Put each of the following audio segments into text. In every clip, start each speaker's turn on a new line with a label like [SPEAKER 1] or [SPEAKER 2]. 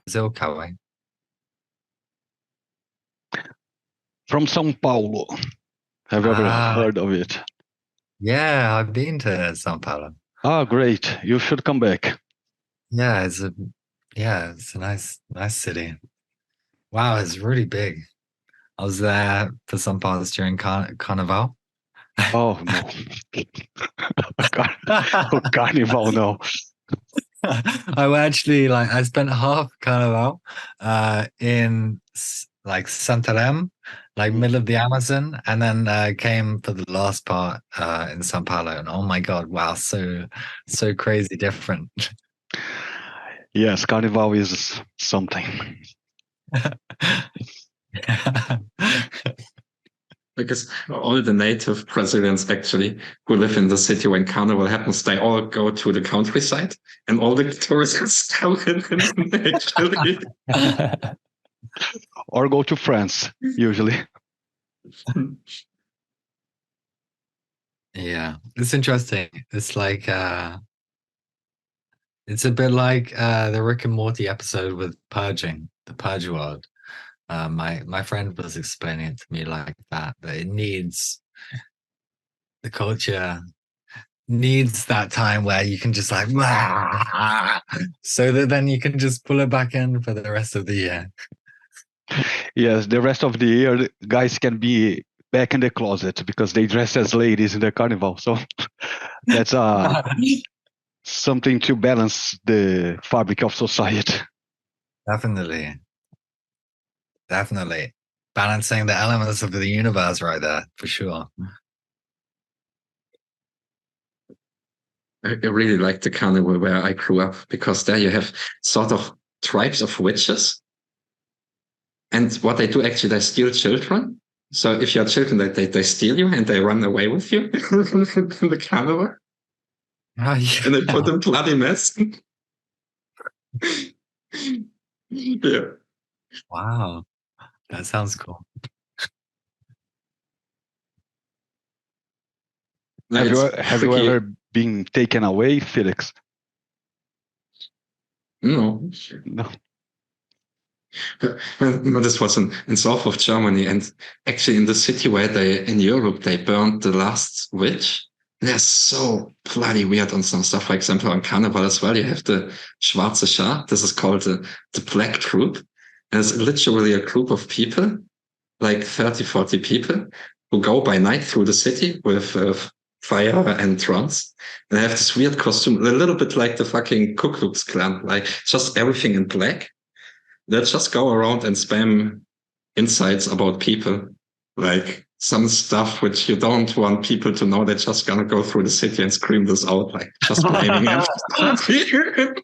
[SPEAKER 1] Brazil, Cauê?
[SPEAKER 2] From São Paulo. Have you ever
[SPEAKER 1] Ah,
[SPEAKER 2] heard of it?
[SPEAKER 1] yeah, I've been to São Paulo.
[SPEAKER 2] Ah, great. You should come back.
[SPEAKER 1] Yeah, it's a nice city. Wow, it's really big. I was there for some parts during Carnival.
[SPEAKER 2] Oh, no. Oh, Carnival, no.
[SPEAKER 1] I actually I spent half Carnival in like Santarém, like
[SPEAKER 2] Mm.
[SPEAKER 1] middle of the Amazon, and then came for the last part in São Paulo. And oh my God, wow, so crazy different.
[SPEAKER 2] Yes, Carnival is something.
[SPEAKER 3] Because all the native Brazilians actually who live in the city when Carnival happens, they all go to the countryside, and all the tourists come in actually.
[SPEAKER 2] Or go to France, usually.
[SPEAKER 1] Yeah, it's interesting. It's like it's a bit like the Rick and Morty episode with purging, the purge world. My friend was explaining it to me like that it needs the culture needs that time where you can just like so that then you can just pull it back in for the rest of the year.
[SPEAKER 2] Yes, the rest of the year, guys can be back in the closet because they dress as ladies in the carnival. So that's something to balance the fabric of society.
[SPEAKER 1] Definitely. Balancing the elements of the universe right there, for sure.
[SPEAKER 3] I really like the carnival where I grew up because there you have sort of tribes of witches. And what they do actually, they steal children. So if you have children, they steal you and they run away with you in the carnival.
[SPEAKER 1] Oh, yeah.
[SPEAKER 3] And they put in bloody mess. Yeah.
[SPEAKER 1] Wow. That sounds cool.
[SPEAKER 2] Have you ever been taken away, Felix?
[SPEAKER 3] No.
[SPEAKER 2] No.
[SPEAKER 3] Well, this was in south of Germany, and actually in the city where in Europe they burned the last witch. They're so bloody weird on some stuff. For example, on Carnival as well, you have the Schwarze Schar. This is called the Black Group. And it's literally a group of people, like 30, 40 people, who go by night through the city with fire and drums. And they have this weird costume, a little bit like the fucking Ku Klux Klan, like just everything in black. They just go around and spam insights about people, like some stuff which you don't want people to know. They're just gonna go through the city and scream this out, like just blaming everything.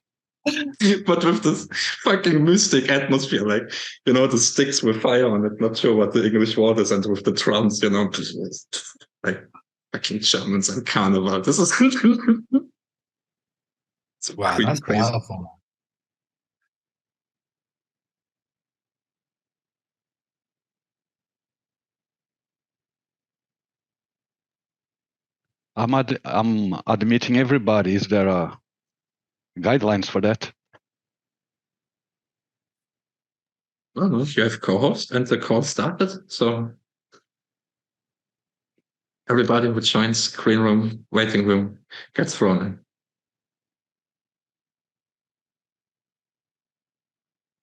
[SPEAKER 3] But with this fucking mystic atmosphere, like, you know, the sticks with fire on it, not sure what the English word is, and with the drums, you know, like fucking Germans and Carnival. This is it's
[SPEAKER 1] Wow,
[SPEAKER 3] pretty
[SPEAKER 1] that's
[SPEAKER 3] crazy.
[SPEAKER 1] powerful.
[SPEAKER 2] I'm admitting everybody. Is there guidelines for that?
[SPEAKER 3] Oh, no, you have co-host and the call started, so everybody who joins green room, waiting room gets thrown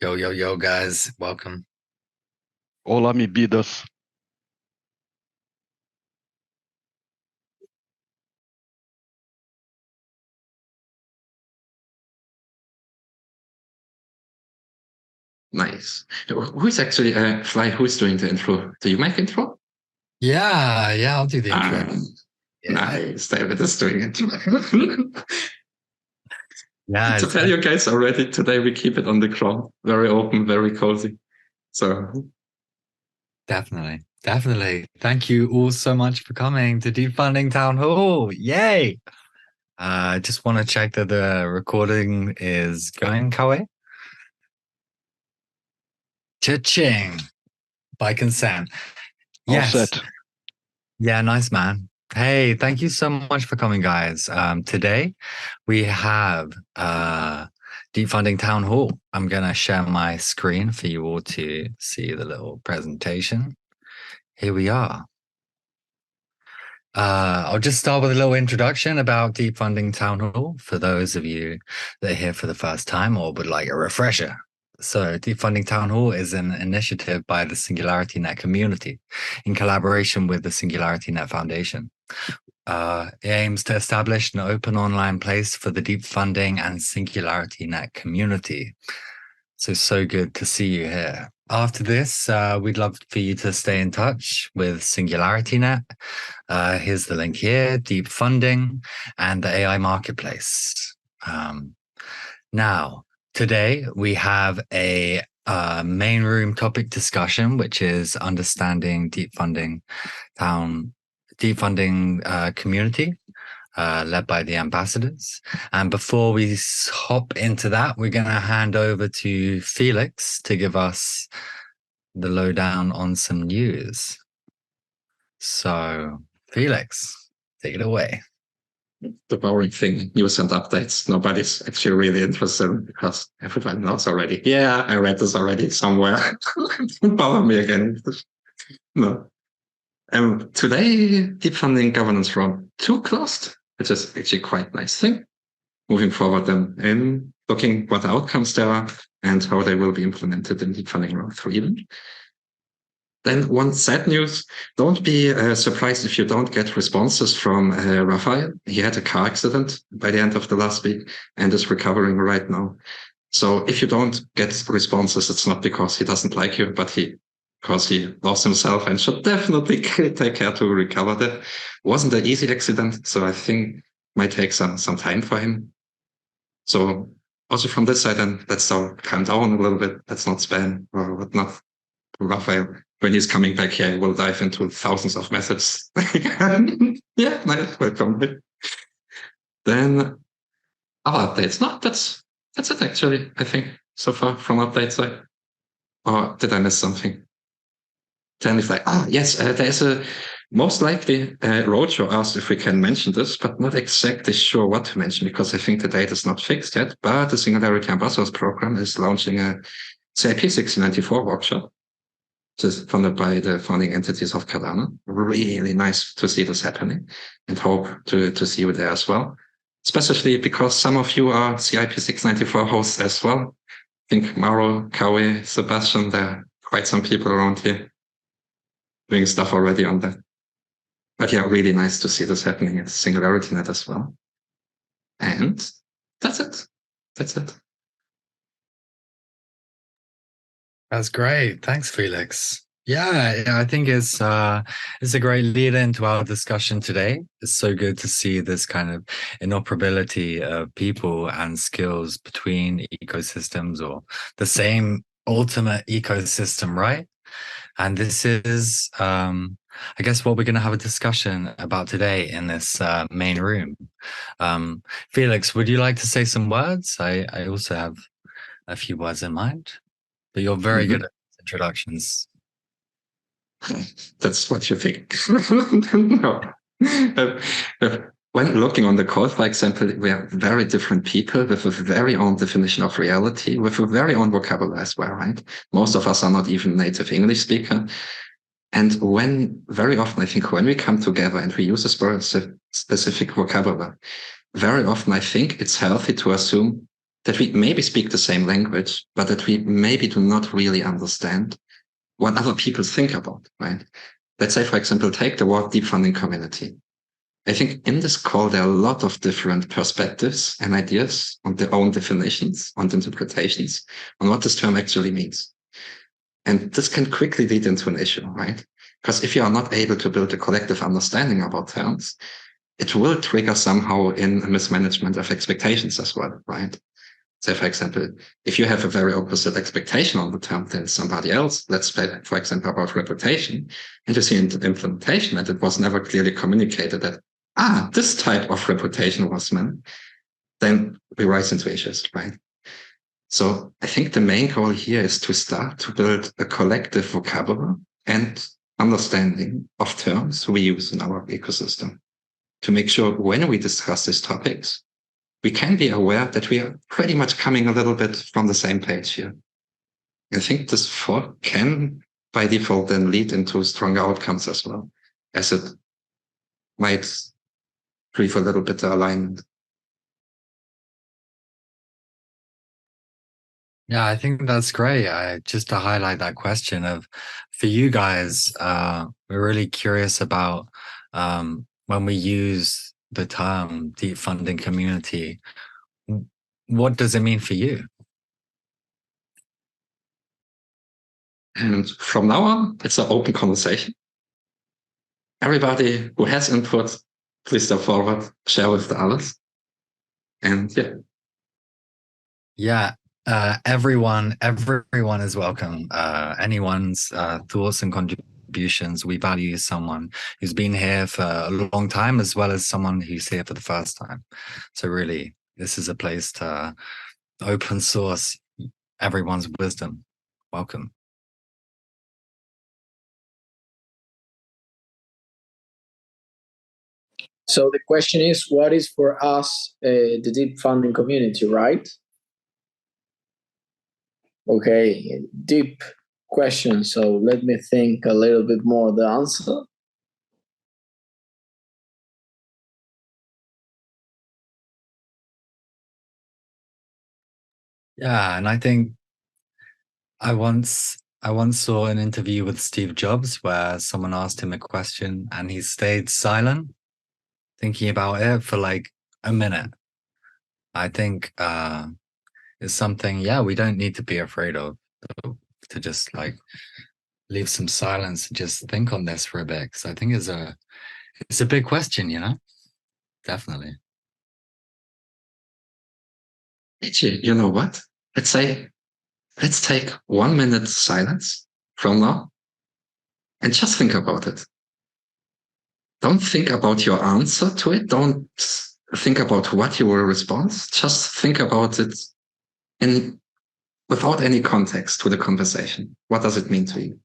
[SPEAKER 3] in.
[SPEAKER 1] Yo, guys, welcome.
[SPEAKER 2] Hola, mi vidas.
[SPEAKER 3] Nice. Who's actually Fly? Who's doing the intro? Do you make intro?
[SPEAKER 1] Yeah, I'll do the intro.
[SPEAKER 3] Yeah. Nice. David is doing intro.
[SPEAKER 1] Yeah,
[SPEAKER 3] To tell you guys already, today we keep it on the ground, very open, very cozy. So
[SPEAKER 1] definitely. Thank you all so much for coming to Deep Funding Town Hall. Yay! I just want to check that the recording is going, Kawe. Cha-ching! By consent. Yes.
[SPEAKER 2] All set.
[SPEAKER 1] Yeah, nice, man. Hey, thank you so much for coming, guys. Today we have Deep Funding Town Hall. I'm going to share my screen for you all to see the little presentation. Here we are. I'll just start with a little introduction about Deep Funding Town Hall for those of you that are here for the first time or would like a refresher. So Deep Funding Town Hall is an initiative by the SingularityNET community in collaboration with the SingularityNET Foundation. It aims to establish an open online place for the Deep Funding and SingularityNET community. So good to see you here. After this, we'd love for you to stay in touch with SingularityNET. Here's the link here, Deep Funding, and the AI Marketplace. Now, today we have a main room topic discussion, which is understanding Deep Funding community, led by the ambassadors. And before we hop into that, we're going to hand over to Felix to give us the lowdown on some news. So, Felix, take it away.
[SPEAKER 3] The boring thing, news and updates. Nobody's actually really interested because everybody knows already. Yeah, I read this already somewhere. Don't bother me again. No. Today, Deep Funding Governance Round 2 closed, which is actually quite a nice thing. Moving forward then in looking what the outcomes there are and how they will be implemented in Deep Funding Round 3. Then one sad news, don't be surprised if you don't get responses from Raphael. He had a car accident by the end of the last week and is recovering right now. So if you don't get responses, it's not because he doesn't like you, but because he lost himself and should definitely take care to recover that. Wasn't an easy accident, so I think might take some time for him. So also from this side, then let's calm down a little bit. Let's not spam or whatnot. Raphael, when he's coming back here, he will dive into thousands of methods. Yeah, nice, welcome. Then other updates. No, that's it actually, I think, so far from update side. Or did I miss something? Then it's like, yes, there's a most likely Roadshow asked if we can mention this, but not exactly sure what to mention because I think the date is not fixed yet. But the SingularityET Ambassadors program is launching a CIP 1694 workshop, which is funded by the founding entities of Cardano. Really nice to see this happening and hope to see you there as well. Especially because some of you are CIP 694 hosts as well. I think Mauro, Kawi, Sebastian, there are quite some people around here doing stuff already on that. But yeah, really nice to see this happening at SingularityNET as well. And that's it.
[SPEAKER 1] That's great. Thanks, Felix. Yeah, I think it's a great lead into our discussion today. It's so good to see this kind of interoperability of people and skills between ecosystems or the same ultimate ecosystem, right? And this is, I guess, what we're going to have a discussion about today in this main room. Felix, would you like to say some words? I also have a few words in mind, but you're very good at introductions.
[SPEAKER 3] That's what you think. No. When looking on the code, for example, we are very different people with a very own definition of reality, with a very own vocabulary as well, right? Most of us are not even native English speaker. And very often, I think when we come together and we use a specific vocabulary, very often I think it's healthy to assume that we maybe speak the same language, but that we maybe do not really understand what other people think about, right? Let's say, for example, take the word deep funding community. I think in this call, there are a lot of different perspectives and ideas on their own definitions, on interpretations, on what this term actually means. And this can quickly lead into an issue, right? Because if you are not able to build a collective understanding about terms, it will trigger somehow in a mismanagement of expectations as well, right? Say, for example, if you have a very opposite expectation on the term than somebody else, let's say, for example, about reputation, and you see in the implementation that it was never clearly communicated that, this type of reputation was meant, then we rise into issues, right? So I think the main goal here is to start to build a collective vocabulary and understanding of terms we use in our ecosystem to make sure when we discuss these topics, we can be aware that we are pretty much coming a little bit from the same page here. I think this thought can, by default, then lead into stronger outcomes as well, as it might brief a little bit the alignment.
[SPEAKER 1] Yeah, I think that's great. Just to highlight that question of, for you guys, we're really curious about when we use the term deep funding community, what does it mean for you?
[SPEAKER 3] And from now on, it's an open conversation. Everybody who has input, please step forward, share with the others. And yeah.
[SPEAKER 1] Yeah, everyone is welcome. Anyone's thoughts and contributions. We value someone who's been here for a long time, as well as someone who's here for the first time. So really, this is a place to open source everyone's wisdom. Welcome.
[SPEAKER 4] So the question is, what is for us the deep funding community, right? Okay, deep question. So let me think a little bit more the answer.
[SPEAKER 1] Yeah, and I think I once saw an interview with Steve Jobs where someone asked him a question and he stayed silent, thinking about it for like a minute. I think it's something, yeah, we don't need to be afraid of, to just like leave some silence and just think on this for a bit. Because I think it's a big question, you know? Definitely.
[SPEAKER 3] You know what? Let's take 1 minute silence from now and just think about it. Don't think about your answer to it. Don't think about what you will respond. Just think about it without any context to the conversation. What does it mean to you?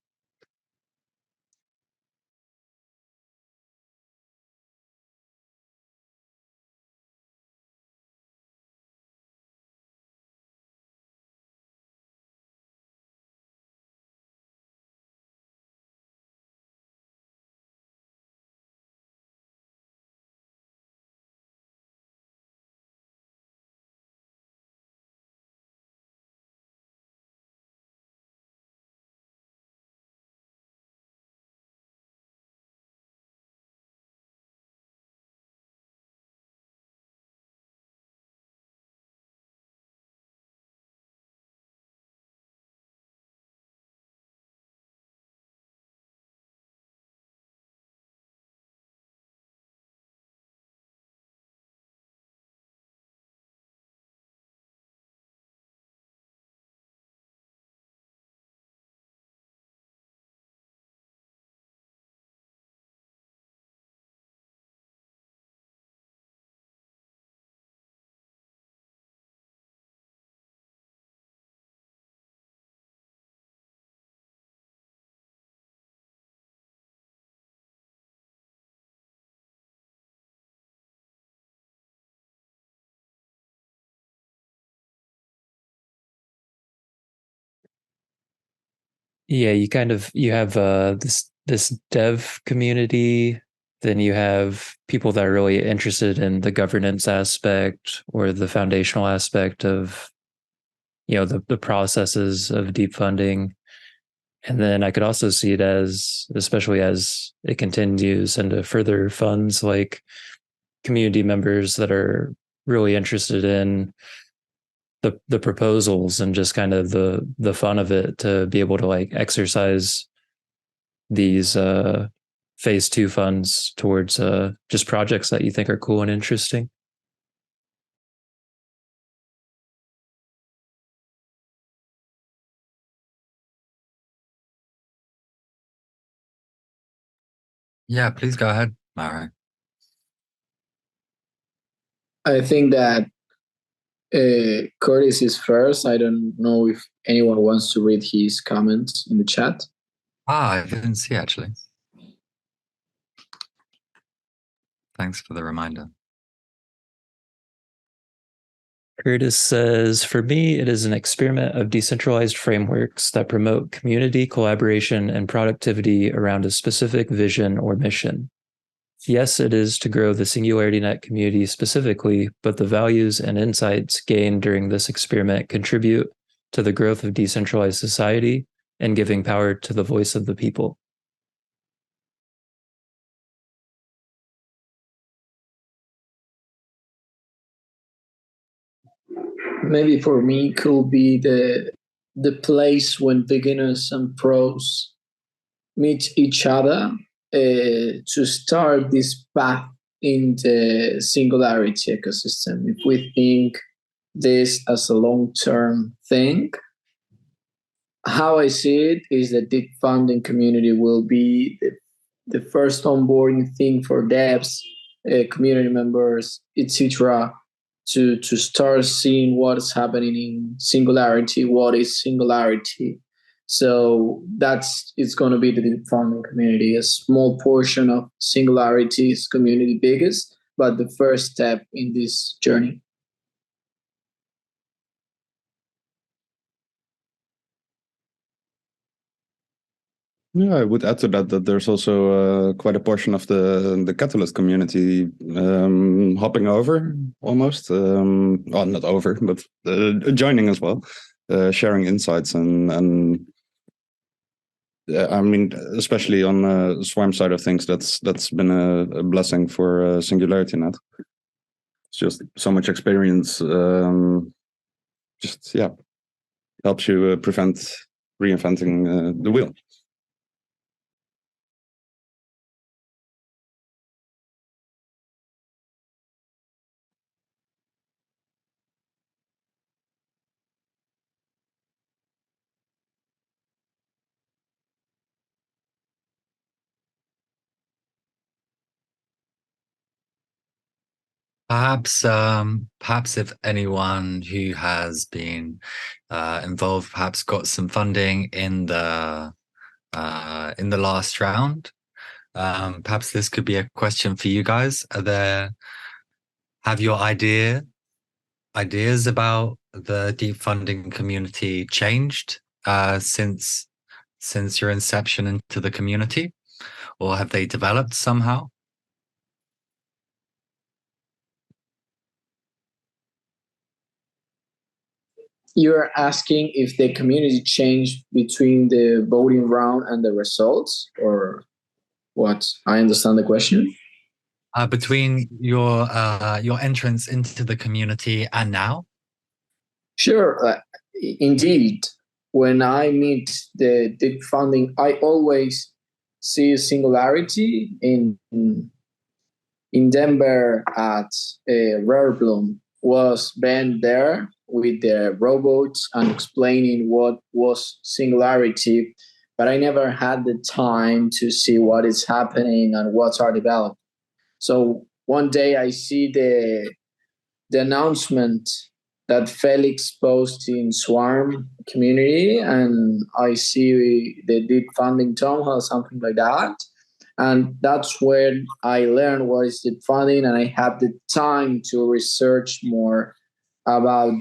[SPEAKER 5] Yeah, you have this dev community, then you have people that are really interested in the governance aspect or the foundational aspect of the processes of deep funding. And then I could also see it as, especially as it continues into further funds, like community members that are really interested in the proposals and just kind of the fun of it, to be able to like exercise these phase 2 funds towards just projects that you think are cool and interesting.
[SPEAKER 1] Yeah, please go ahead, Mara.
[SPEAKER 4] I think that Curtis is first. I don't know if anyone wants to read his comments in the chat.
[SPEAKER 1] I didn't see actually. Thanks for the reminder.
[SPEAKER 5] Curtis says, for me, it is an experiment of decentralized frameworks that promote community collaboration and productivity around a specific vision or mission. Yes, it is to grow the SingularityNET community specifically, but the values and insights gained during this experiment contribute to the growth of decentralized society and giving power to the voice of the people.
[SPEAKER 4] Maybe for me could be the place when beginners and pros meet each other to start this path in the singularity ecosystem. If we think this as a long-term thing, how I see it is that Deep Funding community will be the first onboarding thing for devs, community members, etc., to start seeing what's happening in Singularity, what is Singularity. So it's going to be the Deep Funding community, a small portion of Singularity's community biggest, but the first step in this journey.
[SPEAKER 6] Yeah, I would add to that there's also quite a portion of the Catalyst community hopping over almost. Well, not over, but joining as well, sharing insights and I mean, especially on the Swarm side of things, that's been a blessing for SingularityNet. It's just so much experience. Just helps you prevent reinventing the wheel.
[SPEAKER 1] Perhaps if anyone who has been involved, perhaps got some funding in the last round, perhaps this could be a question for you guys. Have your ideas about the Deep Funding community changed since your inception into the community, or have they developed somehow?
[SPEAKER 4] You're asking if the community changed between the voting round and the results, or what? I understand the question.
[SPEAKER 1] Between your entrance into the community and now?
[SPEAKER 4] Sure, indeed. When I meet the Deep Funding, I always see Singularity in Denver at Rare Bloom. Was Ben there with the robots and explaining what was Singularity, but I never had the time to see what is happening and what are developed. So one day I see the announcement that Felix posted in Swarm community, and I see the Deep Funding townhall, something like that. And that's when I learned what is Deep Funding, and I had the time to research more about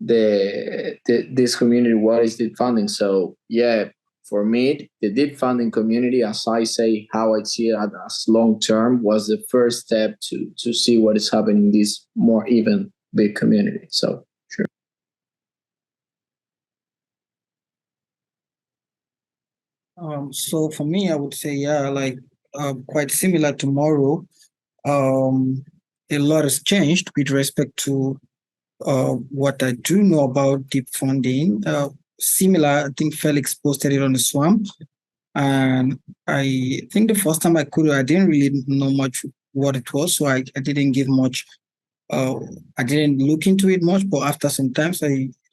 [SPEAKER 4] this community, what is Deep Funding. So yeah, for me, the Deep Funding community, as I say, how I see it as long term, was the first step to see what is happening in this more even big community. So sure.
[SPEAKER 7] So for me, I would say, quite similar to Moro. A lot has changed with respect to what I do know about Deep Funding. Similar, I think Felix posted it on the Swamp. And I think the first time I didn't really know much what it was, so I didn't give much. I didn't look into it much, but after some time,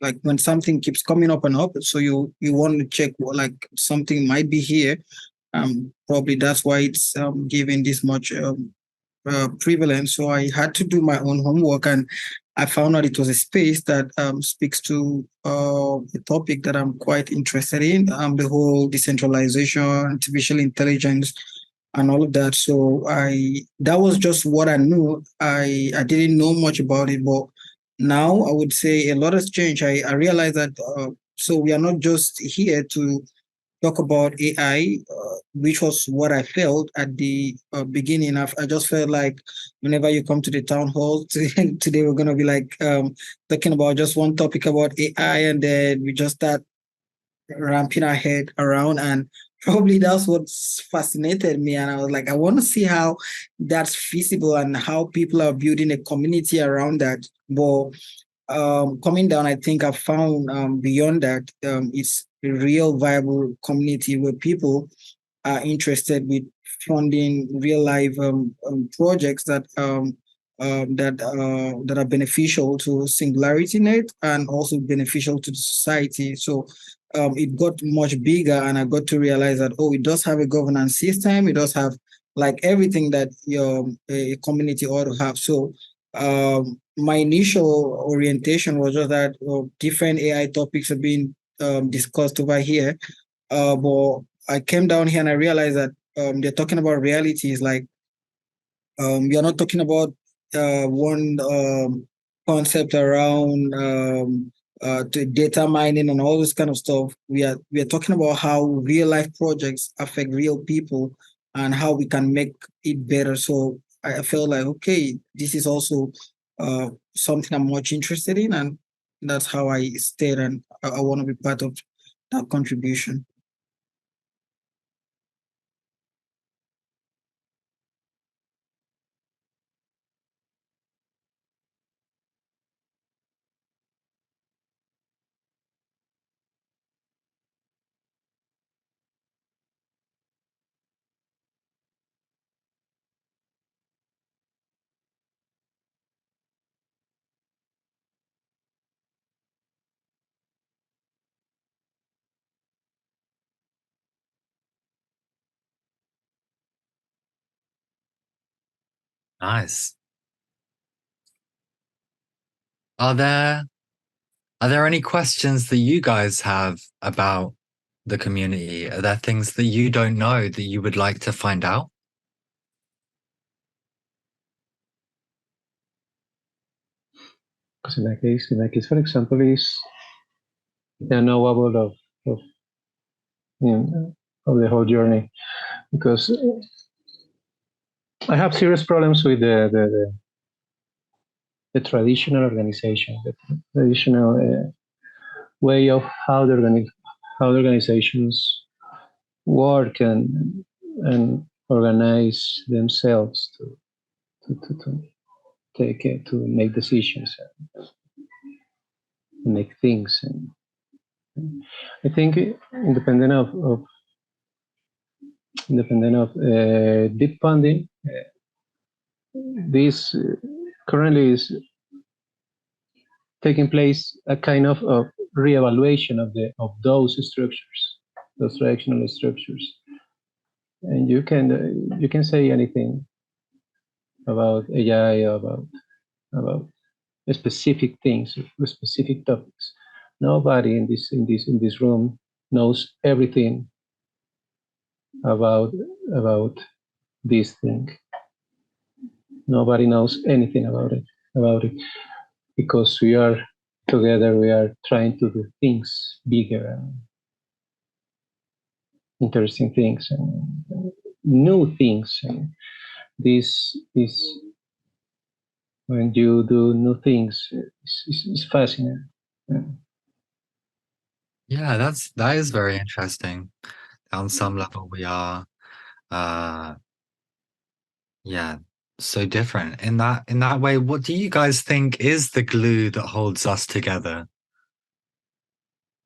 [SPEAKER 7] like when something keeps coming up and up, so you want to check like something might be here. Probably that's why it's given this much prevalence. So I had to do my own homework, and I found out it was a space that speaks to a topic that I'm quite interested in, the whole decentralization, artificial intelligence, and all of that. So that was just what I knew. I didn't know much about it, but now I would say a lot has changed. I realized that so we are not just here to talk about AI, which was what I felt at the beginning. I just felt like whenever you come to the town hall today, we're gonna be like talking about just one topic about AI, and then we just start ramping our head around, and probably that's what fascinated me. And I was like, I want to see how that's feasible and how people are building a community around that. But coming down, I think I found beyond that, it's a real viable community where people are interested with funding real life projects that are beneficial to SingularityNET and also beneficial to the society. So it got much bigger, and I got to realize that it does have a governance system. It does have like everything that a community ought to have. So my initial orientation was just that different AI topics are being discussed over here, but I came down here and I realized that they're talking about realities. Like we are not talking about one concept around data mining and all this kind of stuff. We are talking about how real life projects affect real people and how we can make it better. So I felt like, okay, this is also something I'm much interested in, and that's how I stayed, and I want to be part of that contribution.
[SPEAKER 1] Nice. Are there any questions that you guys have about the community? Are there things that you don't know that you would like to find out?
[SPEAKER 8] Because in my case, for example, is the knowable of the whole journey, because I have serious problems with the traditional organization, the traditional way of how the organizations work and organize themselves to take it, to make decisions and make things. And I think independent of deep funding, this currently is taking place a kind of reevaluation of those structures, those traditional structures. And you can say anything about AI, about specific things, specific topics. Nobody in this room knows everything about this thing. Nobody knows anything about it, because we are together. We are trying to do things bigger and interesting things and new things. And this when you do new things, it's fascinating.
[SPEAKER 1] Yeah, that is very interesting. On some level, we are, so different in that way. What do you guys think is the glue that holds us together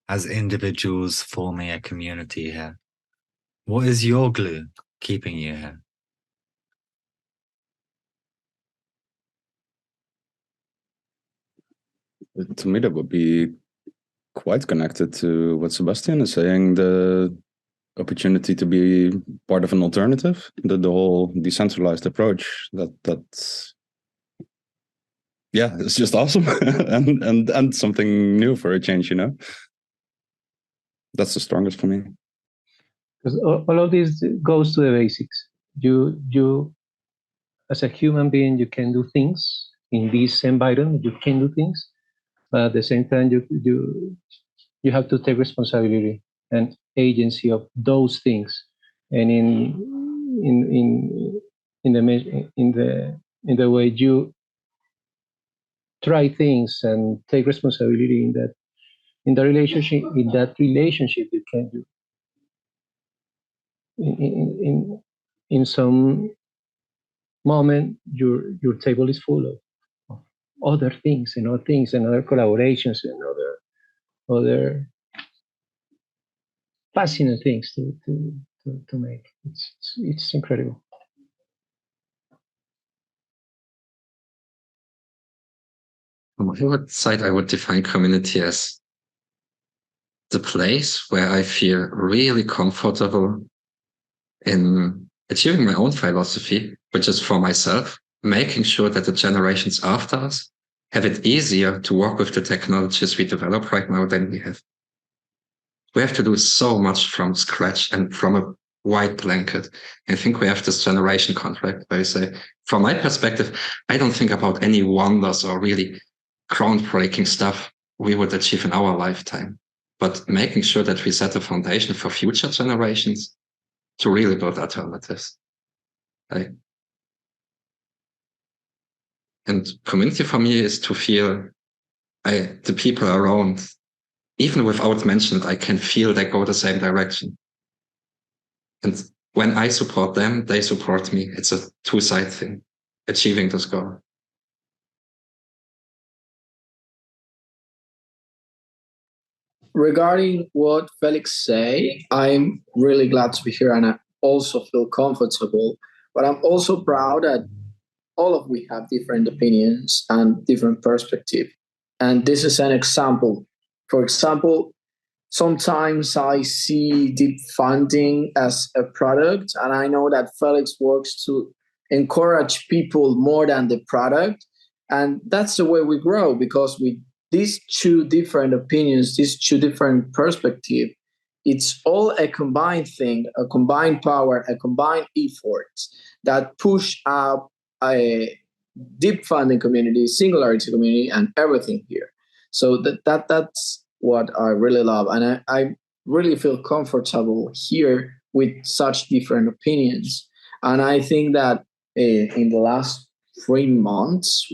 [SPEAKER 1] as individuals forming a community here? What is your glue keeping you here?
[SPEAKER 6] To me, that would be quite connected to what Sebastian is saying, the opportunity to be part of an alternative, the whole decentralized approach. That's it's just awesome. and something new for a change, That's the strongest for me.
[SPEAKER 8] Because all of this goes to the basics. you as a human being, you can do things in this environment. You can do things, but at the same time, you have to take responsibility and agency of those things. And in the way you try things and take responsibility in that relationship you can do. In some moment, your table is full of other things and other collaborations and other fascinating things to make. It's incredible.
[SPEAKER 3] On my side, I would define community as the place where I feel really comfortable in achieving my own philosophy, which is for myself, making sure that the generations after us have it easier to work with the technologies we develop right now than we have. We have to do so much from scratch and from a white blanket. I think we have this generation contract where we say, from my perspective, I don't think about any wonders or really groundbreaking stuff we would achieve in our lifetime, but making sure that we set a foundation for future generations to really build alternatives. Right? And community for me is to feel the people around, even without mentioning it, I can feel they go the same direction. And when I support them, they support me. It's a two-side thing, achieving this goal.
[SPEAKER 4] Regarding what Felix say, I'm really glad to be here and I also feel comfortable, but I'm also proud that all of we have different opinions and different perspective. And this is an example. For example, sometimes I see deep funding as a product, and I know that Felix works to encourage people more than the product. And that's the way we grow, because with these two different opinions, these two different perspectives, it's all a combined thing, a combined power, a combined effort that push up a deep funding community, singularity community, and everything here. So that's what I really love. And I really feel comfortable here with such different opinions. And I think that in the last 3 months,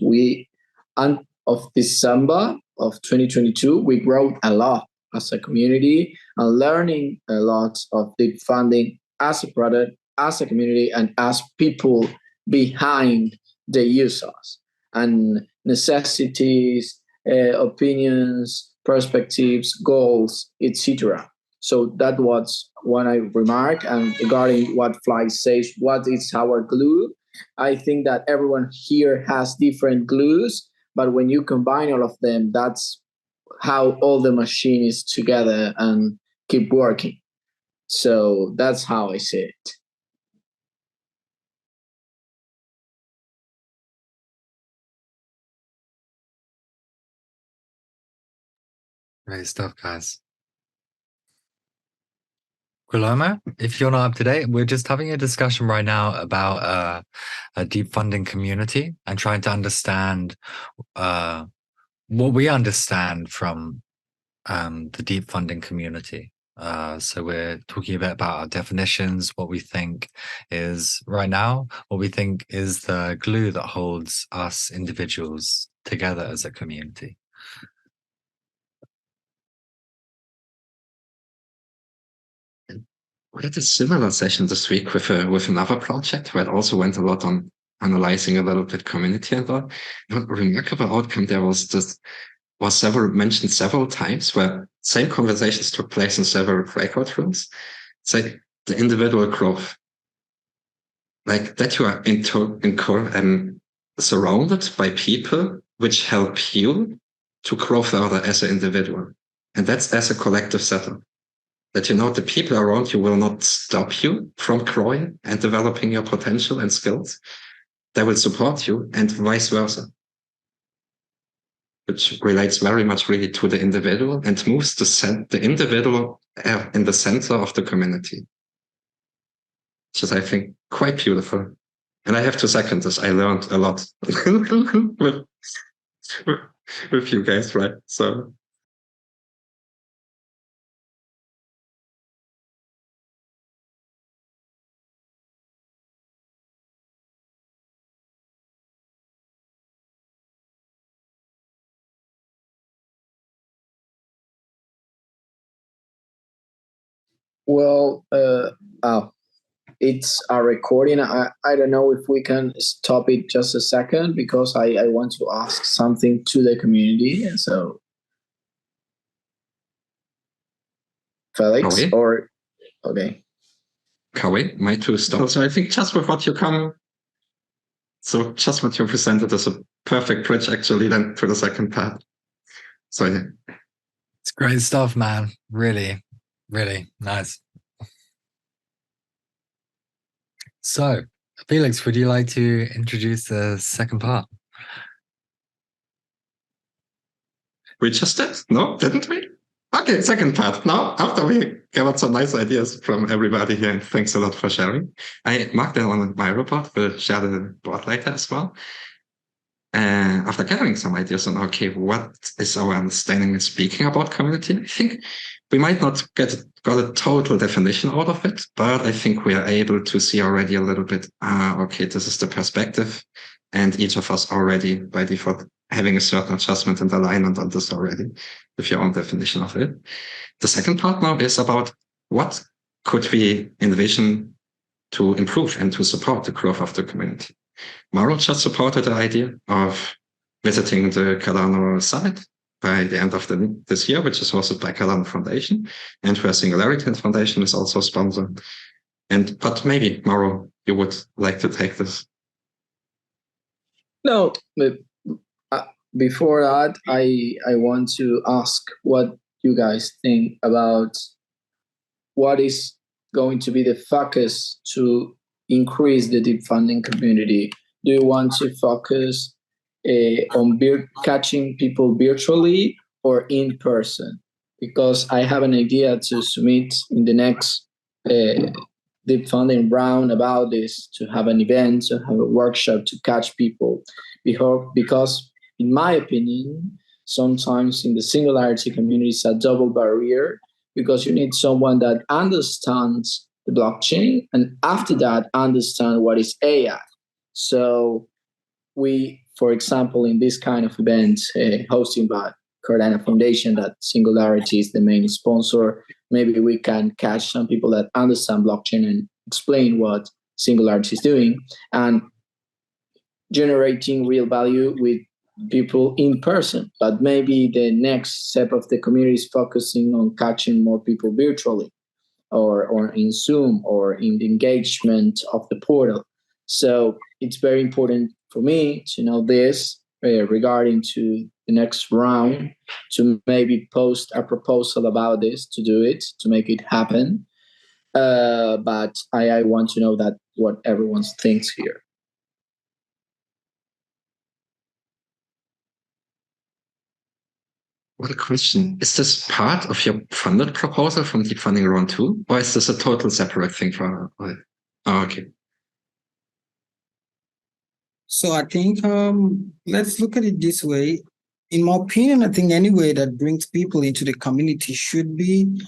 [SPEAKER 4] of December of 2022, we grew a lot as a community and learning a lot of deep funding as a product, as a community, and as people behind the users and necessities, opinions, perspectives, goals, etc. So that was what I remark. And regarding what Fly says, what is our glue? I think that everyone here has different glues, but when you combine all of them, that's how all the machine is together and keep working. So that's how I see it.
[SPEAKER 1] Great stuff, guys. Guillermo, if you're not up to date, we're just having a discussion right now about a deep funding community and trying to understand what we understand from the deep funding community. So we're talking a bit about our definitions, what we think is right now, what we think is the glue that holds us individuals together as a community.
[SPEAKER 3] We had a similar session this week with another project where it also went a lot on analyzing a little bit community and all. A remarkable outcome there was mentioned several times, where same conversations took place in several breakout rooms. It's like the individual growth, like that you are surrounded by people which help you to grow further as an individual, and that's as a collective setup. That you know the people around you will not stop you from growing and developing your potential and skills. They will support you, and vice versa. Which relates very much really to the individual and moves the individual in the center of the community. which is, I think, quite beautiful. And I have to second this. I learned a lot with you guys, right? So.
[SPEAKER 4] Well, it's a recording. I don't know if we can stop it just a second because I want to ask something to the community. And so, Felix,
[SPEAKER 3] Okay.
[SPEAKER 4] or okay.
[SPEAKER 3] Kawi, my two stop. So I think just with what you come, so just what you presented is a perfect bridge actually then to the second part. So yeah.
[SPEAKER 1] It's great stuff, man. Really, really nice. So, Felix, would you like to introduce the second part?
[SPEAKER 3] We just did? No, didn't we? Okay, second part. Now, after we gathered some nice ideas from everybody here, and thanks a lot for sharing. I marked them on my report. We'll share the board later as well. After gathering some ideas on, okay, what is our understanding and speaking about community? I think we might not got a total definition out of it, but I think we are able to see already a little bit, okay, this is the perspective, and each of us already by default having a certain adjustment and alignment on this already with your own definition of it. The second part now is about what could we envision to improve and to support the growth of the community. Mauro just supported the idea of visiting the Cardano Summit by the end of this year, which is hosted by Cardano Foundation, and where SingularityET Foundation is also sponsored. But maybe, Mauro, you would like to take this.
[SPEAKER 4] No, but before that, I want to ask what you guys think about what is going to be the focus to increase the deep funding community. Do you want to focus on catching people virtually or in person? Because I have an idea to submit in the next deep funding round about this, to have an event, to have a workshop to catch people. Because in my opinion, sometimes in the Singularity community, it's a double barrier because you need someone that understands the blockchain and after that understand what is AI. So we, for example, in this kind of events hosted by Cardano Foundation, that Singularity is the main sponsor, maybe we can catch some people that understand blockchain and explain what Singularity is doing and generating real value with people in person. But maybe the next step of the community is focusing on catching more people virtually or in Zoom or in the engagement of the portal. So it's very important for me to know this regarding to the next round, to maybe post a proposal about this, to do it, to make it happen. But I want to know that what everyone thinks here.
[SPEAKER 3] What a question. Is this part of your funded proposal from Deep Funding Round 2? Or is this a total separate thing for? Oh, okay.
[SPEAKER 7] So I think let's look at it this way. In my opinion, I think any way that brings people into the community should be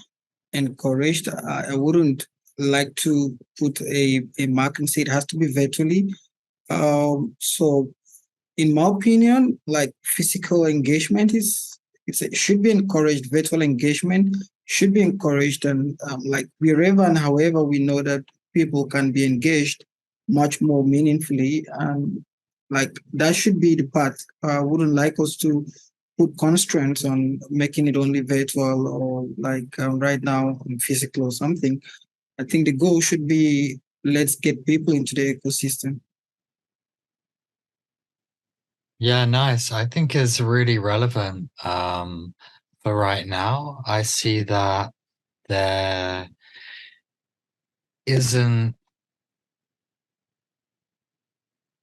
[SPEAKER 7] encouraged. I wouldn't like to put a mark and say it has to be virtually. So in my opinion, like physical engagement it should be encouraged. Virtual engagement should be encouraged, and like wherever and however we know that people can be engaged much more meaningfully, and like that should be the path. I wouldn't like us to put constraints on making it only virtual or like right now physical or something. I think the goal should be let's get people into the ecosystem.
[SPEAKER 1] Yeah, nice. I think it's really relevant for right now. I see that there isn't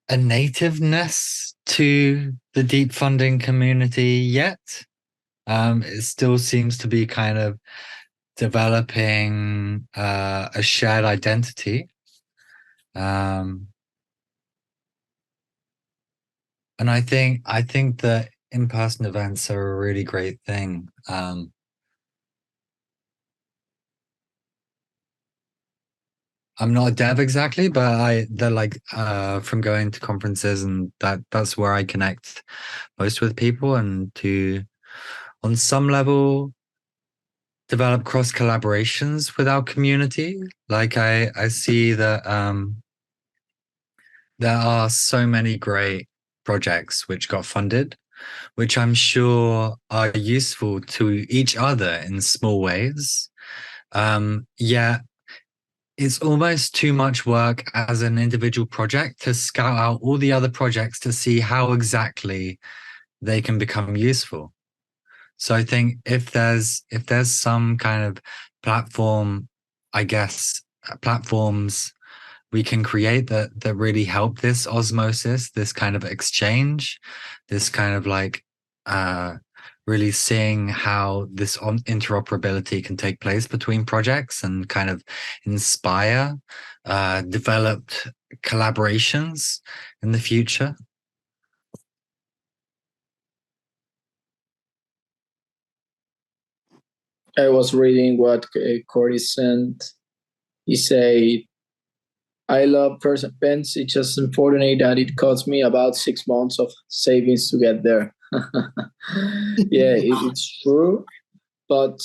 [SPEAKER 1] a nativeness to the deep funding community yet. It still seems to be kind of developing a shared identity. And I think that in-person events are a really great thing. I'm not a dev exactly, but they're like from going to conferences, and that's where I connect most with people, and to on some level develop cross collaborations with our community. Like I see that there are so many great projects which got funded, which I'm sure are useful to each other in small ways. Yeah, it's almost too much work as an individual project to scout out all the other projects to see how exactly they can become useful. So I think if there's some kind of platform, I guess platforms we can create that really help this osmosis, this kind of exchange, this kind of like really seeing how this interoperability can take place between projects and kind of inspire developed collaborations in the future.
[SPEAKER 4] I was reading what Corey sent. He said, I love person pens. It's just unfortunate that it cost me about 6 months of savings to get there. Yeah, it's true. But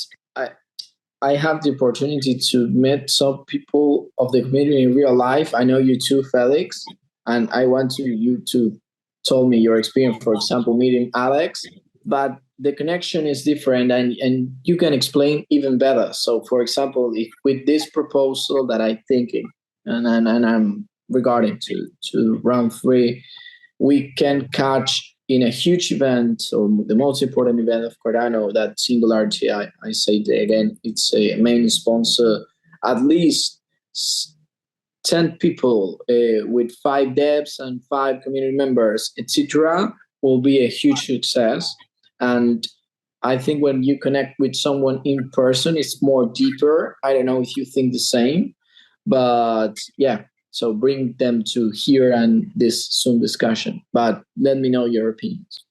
[SPEAKER 4] I have the opportunity to meet some people of the community in real life. I know you too, Felix, and I want you to tell me your experience, for example, meeting Alex, but the connection is different and you can explain even better. So, for example, if with this proposal that I'm thinking and I'm regarding to round 3, we can catch in a huge event or the most important event of Cardano, that Singularity, I say it again, it's a main sponsor, at least 10 people with 5 devs and 5 community members, etc., will be a huge success. And I think when you connect with someone in person, it's more deeper. I don't know if you think the same, but yeah, so bring them to here and this Zoom discussion. But let me know your opinions.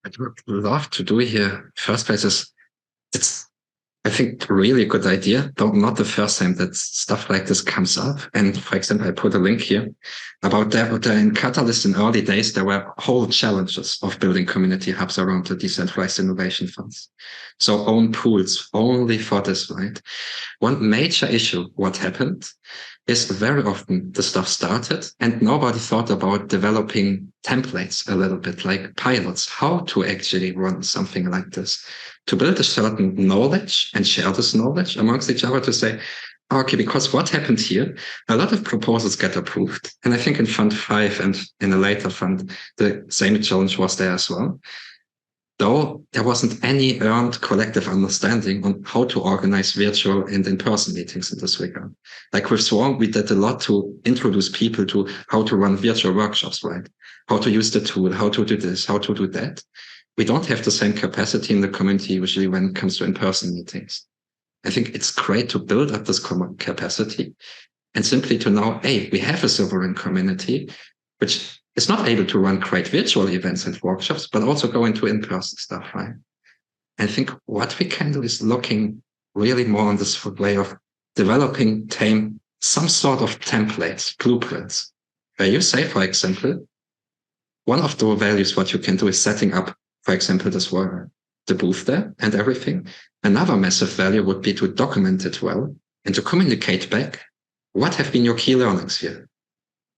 [SPEAKER 3] I would love to do here. First place is, it's, I think, really a good idea, though not the first time that stuff like this comes up. And for example, I put a link here about that. In Catalyst in early days, there were whole challenges of building community hubs around the decentralized innovation funds. So own pools only for this, right? One major issue, what happened, is very often the stuff started and nobody thought about developing templates a little bit, like pilots, how to actually run something like this, to build a certain knowledge and share this knowledge amongst each other to say, okay, because what happened here, a lot of proposals get approved. And I think in Fund 5 and in a later fund, the same challenge was there as well. Though there wasn't any earned collective understanding on how to organize virtual and in-person meetings in this regard. Like with Swarm, we did a lot to introduce people to how to run virtual workshops, right? How to use the tool, how to do this, how to do that. We don't have the same capacity in the community usually when it comes to in-person meetings. I think it's great to build up this capacity and simply to know, hey, we have a sovereign community, which is not able to run great virtual events and workshops, but also go into in-person stuff, right? I think what we can do is looking really more on this way of developing some sort of templates, blueprints, where you say, for example, one of the values what you can do is setting up, for example, the booth there and everything. Another massive value would be to document it well and to communicate back what have been your key learnings here.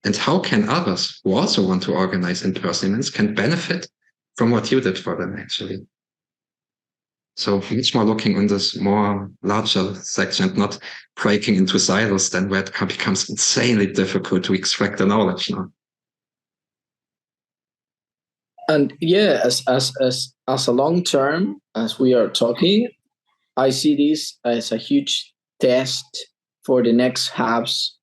[SPEAKER 3] And how can others who also want to organize in-person events can benefit from what you did for them, actually? So much more looking on this more larger section and not breaking into silos then where it becomes insanely difficult to extract the knowledge now.
[SPEAKER 4] And yeah, as a long term, as we are talking, I see this as a huge test for the next hubs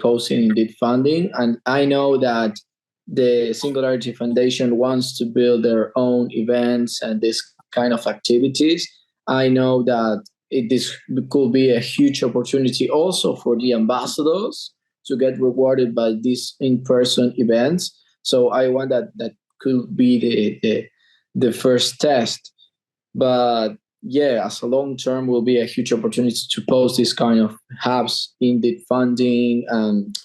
[SPEAKER 4] posting in Deep Funding. And I know that the Singularity Foundation wants to build their own events and this kind of activities. I know that this could be a huge opportunity also for the ambassadors to get rewarded by these in-person events. So I want that could be the first test. But yeah, as a long term, will be a huge opportunity to post this kind of hubs in Deep Funding.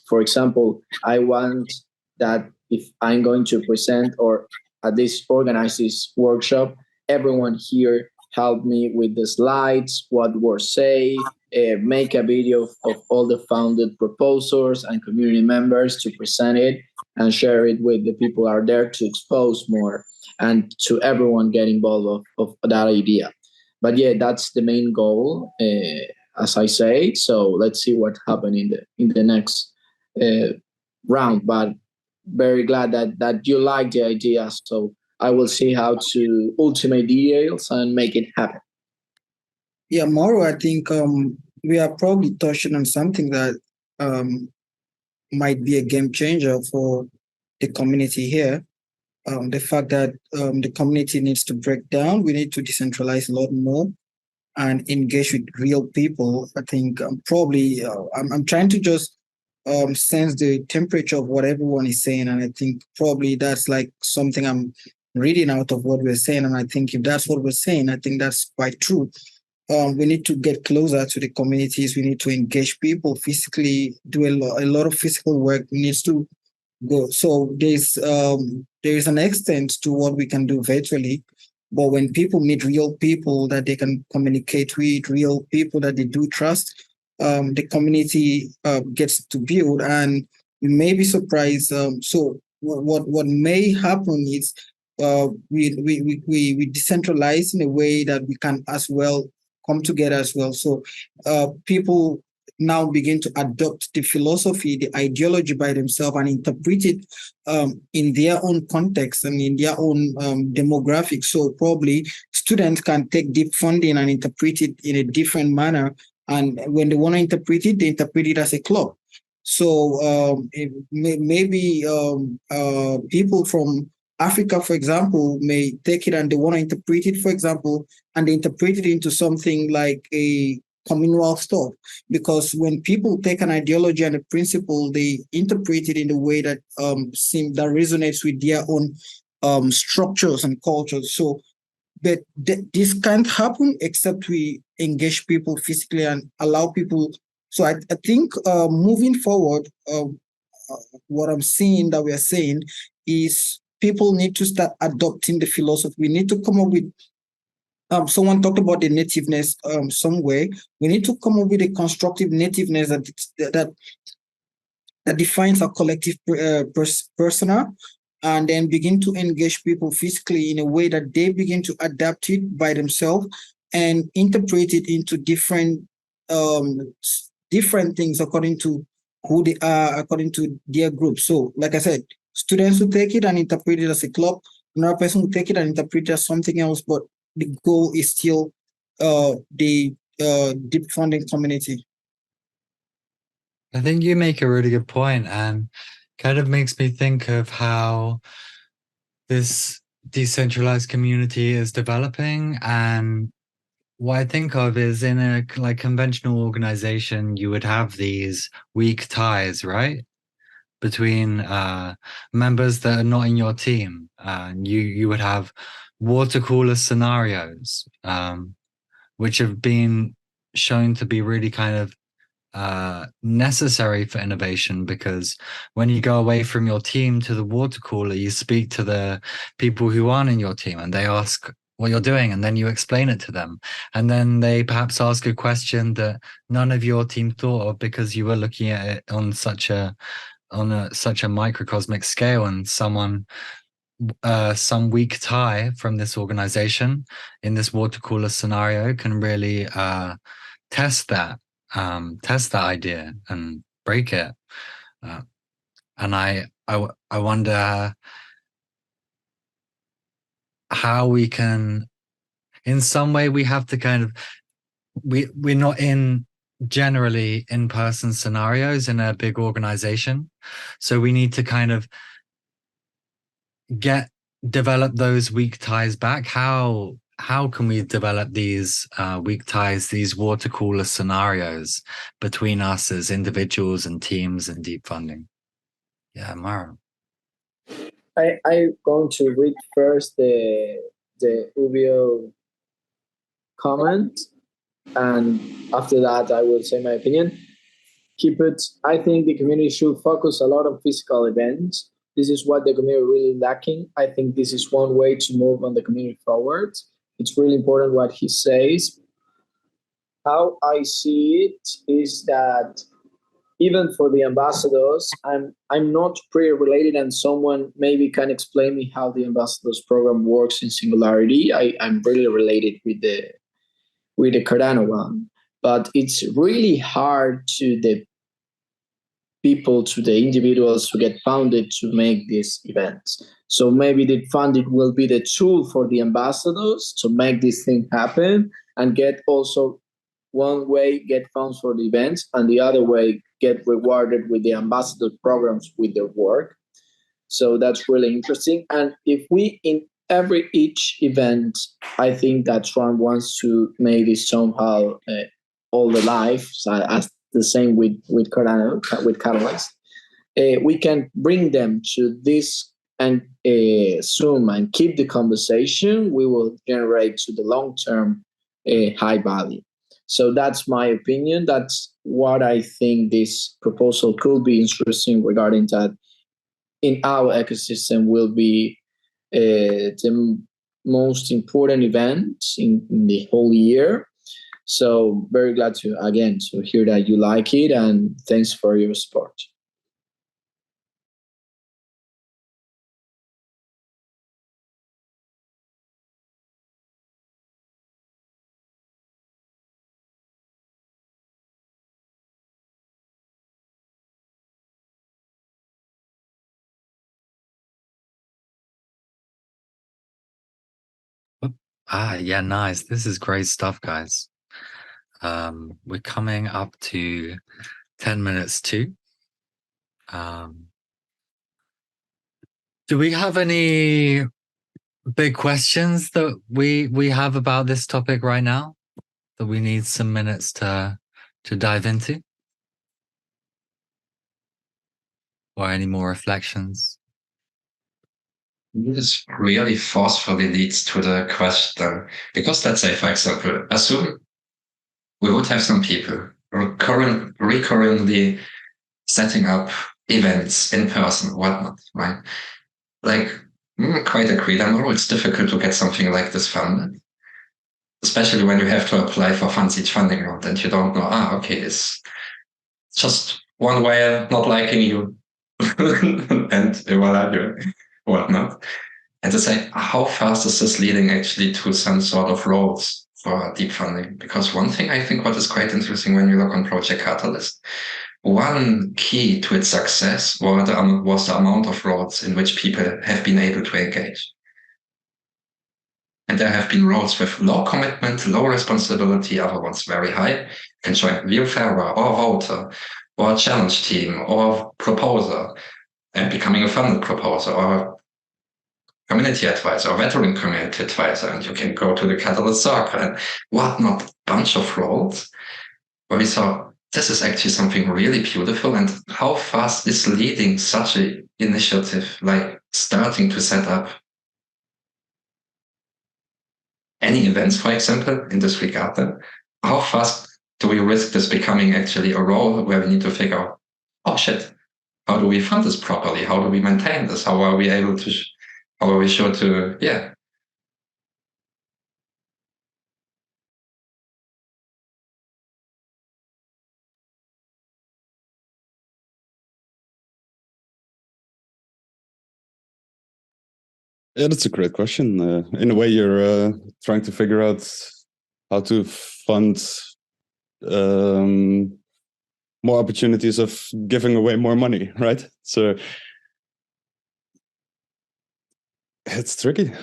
[SPEAKER 4] For example, I want that if I'm going to present or at least organize this workshop, everyone here help me with the slides, what words say, make a video of all the founded proposers and community members to present it and share it with the people who are there to expose more and to everyone get involved of that idea. But yeah, that's the main goal, as I say. So let's see what happens in the next round. But very glad that you like the idea. So I will see how to ultimate details and make it happen.
[SPEAKER 7] Yeah, Mauro, I think we are probably touching on something that might be a game changer for the community here. The fact that the community needs to break down, we need to decentralize a lot more and engage with real people. I think probably I'm trying to just sense the temperature of what everyone is saying, and I think probably that's like something I'm reading out of what we're saying. And I think if that's what we're saying, I think that's quite true. We need to get closer to the communities. We need to engage people physically, do a lot of physical work needs to go. So there's an extent to what we can do virtually, but when people meet real people that they can communicate with, real people that they do trust, the community gets to build, and you may be surprised. So what may happen is we decentralize in a way that we can as well come together as well. So people now begin to adopt the philosophy, the ideology by themselves and interpret it in their own context and in their own demographics. So probably students can take Deep Funding and interpret it in a different manner. And when they want to interpret it, they interpret it as a club. So maybe people from Africa, for example, may take it and they want to interpret it, for example, and they interpret it into something like a communal stuff. Because when people take an ideology and a principle, they interpret it in a way that that resonates with their own structures and cultures. So, but this can't happen except we engage people physically and allow people. So I think moving forward, what I'm seeing that we are saying is people need to start adopting the philosophy. We need to come up with someone talked about the nativeness somewhere. We need to come up with a constructive nativeness that defines our collective persona, and then begin to engage people physically in a way that they begin to adapt it by themselves and interpret it into different things according to who they are, according to their group. So, like I said, students who take it and interpret it as a club, another person who take it and interpret it as something else, but the goal is still the Deep Funding community.
[SPEAKER 1] I think you make a really good point, and kind of makes me think of how this decentralized community is developing. And what I think of is in a like conventional organization, you would have these weak ties, right? Between members that are not in your team. You would have water cooler scenarios, which have been shown to be really kind of necessary for innovation, because when you go away from your team to the water cooler, you speak to the people who aren't in your team and they ask what you're doing, and then you explain it to them, and then they perhaps ask a question that none of your team thought of because you were looking at it on such a microcosmic scale, and some weak tie from this organization in this water cooler scenario can really test that idea and break it. And I wonder how we can, in some way, we have to kind of, we're not in generally in-person scenarios in a big organization. So we need to kind of develop those weak ties back. How how can we develop these weak ties, these water cooler scenarios between us as individuals and teams and deep funding? Yeah, Mara.
[SPEAKER 4] I'm going to read first the Ubio comment, and after that I will say my opinion. Keep it. I think the community should focus a lot on physical events. This is what the community really lacking. I think this is one way to move on the community forward. It's really important what he says. How I see it is that even for the ambassadors, I'm not pre-related, and someone maybe can explain me how the ambassadors program works in Singularity. I'm really related with the Cardano one, but it's really hard to the people, to the individuals who get funded to make these events. So maybe the funded will be the tool for the ambassadors to make this thing happen, and get also one way get funds for the events, and the other way get rewarded with the ambassador programs with their work. So that's really interesting. And if we in each event, I think that Trump wants to make this somehow all the life, as the same with Cardano, with Catalyst. We can bring them to this and Zoom and keep the conversation. We will generate to the long term high value. So that's my opinion. That's what I think this proposal could be interesting regarding that. In our ecosystem will be the most important event in the whole year. So very glad to hear that you like it, and thanks for your support.
[SPEAKER 1] Yeah, nice. This is great stuff, guys. We're coming up to 10 minutes to. Do we have any big questions that we have about this topic right now that we need some minutes to dive into? Or any more reflections?
[SPEAKER 3] This really forcefully leads to the question, because let's say, for example, assume we would have some people recurrently setting up events in person, whatnot, right? Like, quite agreed. I know it's difficult to get something like this funded, especially when you have to apply for funds each funding round and you don't know, okay, it's just one way not liking you and voila, whatnot. And to say, how fast is this leading actually to some sort of roles for deep funding? Because one thing I think what is quite interesting when you look on Project Catalyst, one key to its success was the amount of roles in which people have been able to engage. And there have been roles with low commitment, low responsibility, other ones very high, and join viewfarer or voter or challenge team or proposer, and becoming a funded proposer or community advisor or veteran community advisor, and you can go to the Catalyst Circle and whatnot, bunch of roles where we saw this is actually something really beautiful, and how fast is leading such an initiative, like starting to set up any events, for example, in this regard, then how fast do we risk this becoming actually a role where we need to figure out, oh shit, how do we fund this properly? How do we maintain this? How are we able to, how are we sure to,
[SPEAKER 6] Yeah, that's a great question. In a way, you're trying to figure out how to fund more opportunities of giving away more money, right? So it's tricky.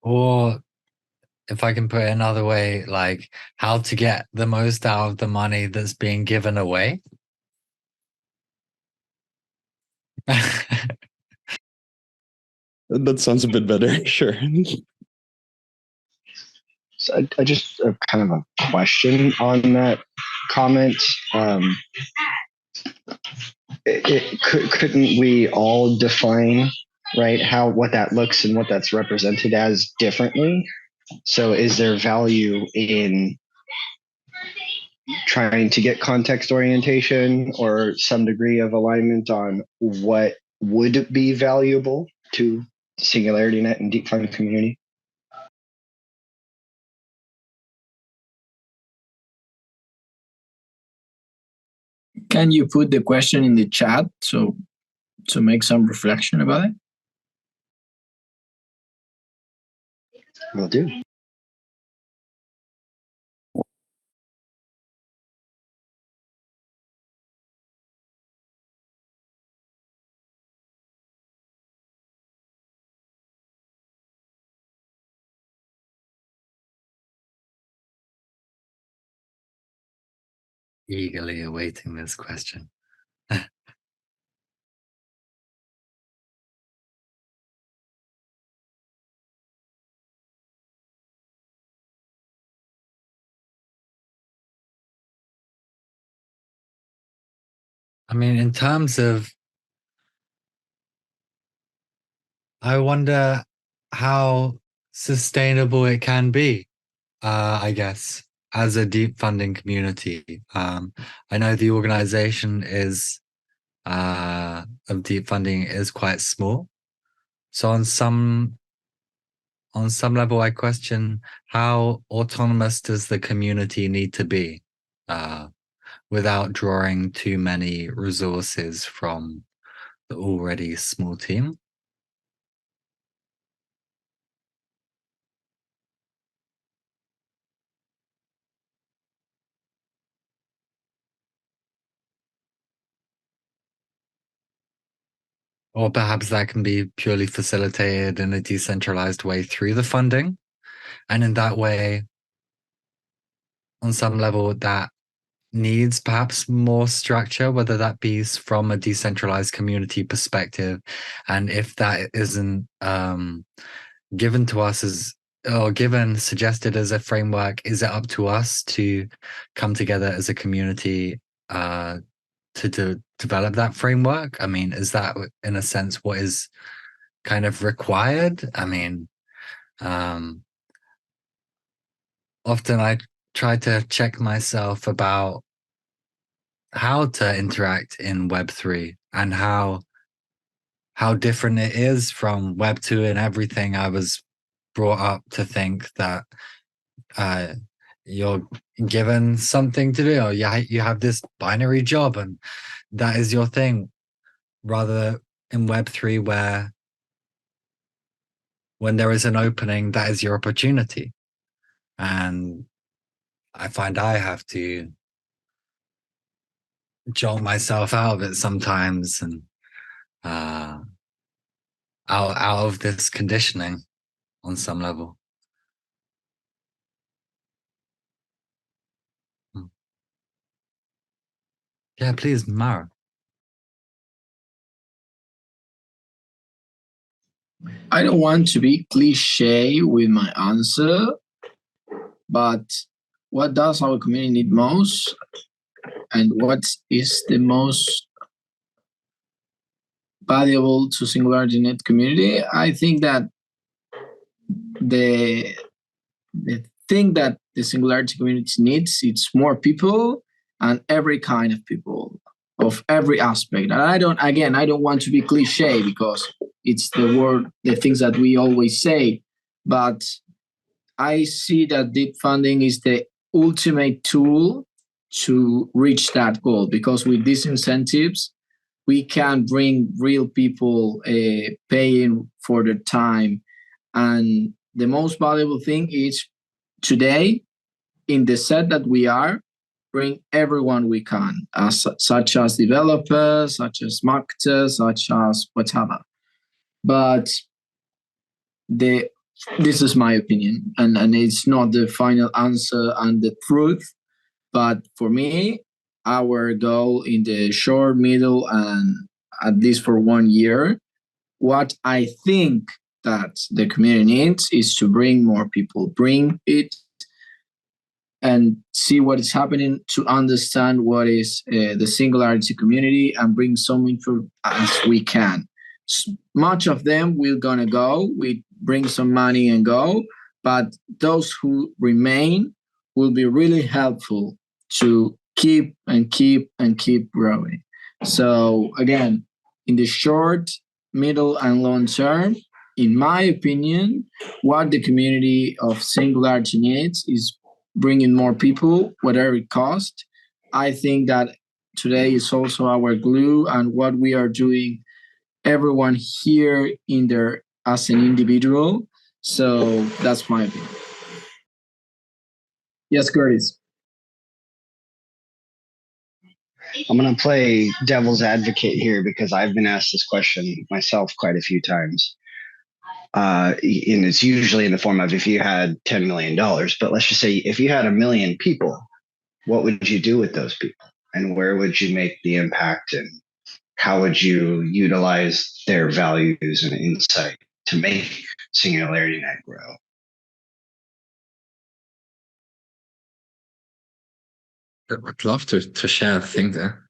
[SPEAKER 1] Or if I can put it another way, like how to get the most out of the money that's being given away.
[SPEAKER 6] That sounds a bit better. Sure.
[SPEAKER 9] So I just kind of a question on that comment. Couldn't we all define, right, what that looks and what that's represented as differently? So is there value in trying to get context orientation or some degree of alignment on what would be valuable to SingularityNet and Deep Funding community?
[SPEAKER 4] Can you put the question in the chat to make some reflection about it?
[SPEAKER 9] Will do.
[SPEAKER 1] Eagerly awaiting this question. I mean, in terms of, I wonder how sustainable it can be, I guess, as a deep funding community. I know the organization is of deep funding is quite small. So on some level, I question how autonomous does the community need to be without drawing too many resources from the already small team. Or perhaps that can be purely facilitated in a decentralized way through the funding. And in that way, on some level, that needs perhaps more structure, whether that be from a decentralized community perspective. And if that isn't given to us as, or suggested as a framework, is it up to us to come together as a community to develop that framework? I mean, is that in a sense what is kind of required? I mean, often I try to check myself about how to interact in Web3 and how different it is from Web2 and everything. I was brought up to think that you're given something to do, or you have this binary job and that is your thing, rather in Web3 where when there is an opening, that is your opportunity. And I find I have to jolt myself out of it sometimes and out of this conditioning on some level. Yeah, please, Mara.
[SPEAKER 4] I don't want to be cliche with my answer, but what does our community need most, and what is the most valuable to SingularityNet community? I think that the thing that the Singularity community needs, it's more people and every kind of people of every aspect. And I don't want to be cliche because it's the things that we always say, but I see that deep funding is the ultimate tool to reach that goal, because with these incentives, we can bring real people paying for their time. And the most valuable thing is today, in the set that we are, bring everyone we can, such as developers, such as marketers, such as whatever. But this is my opinion, and it's not the final answer and the truth. But for me, our goal in the short, middle, and at least for 1 year what I think that the community needs is to bring more people, bring it and see what is happening, to understand what is the Singularity community, and bring some info as we can. Much of them we're gonna go, we bring some money and go, but those who remain will be really helpful to keep growing. So again, in the short, middle, and long term, in my opinion, what the community of Singularity needs is bringing more people, whatever it costs. I think that today is also our glue, and what we are doing, everyone here in there as an individual. So that's my opinion. Yes, Curtis.
[SPEAKER 9] I'm going to play devil's advocate here because I've been asked this question myself quite a few times. And it's usually in the form of if you had $10 million, but let's just say if you had 1 million people, what would you do with those people? And where would you make the impact? And how would you utilize their values and insight to make SingularityNET grow?
[SPEAKER 3] I would love to share a thing there.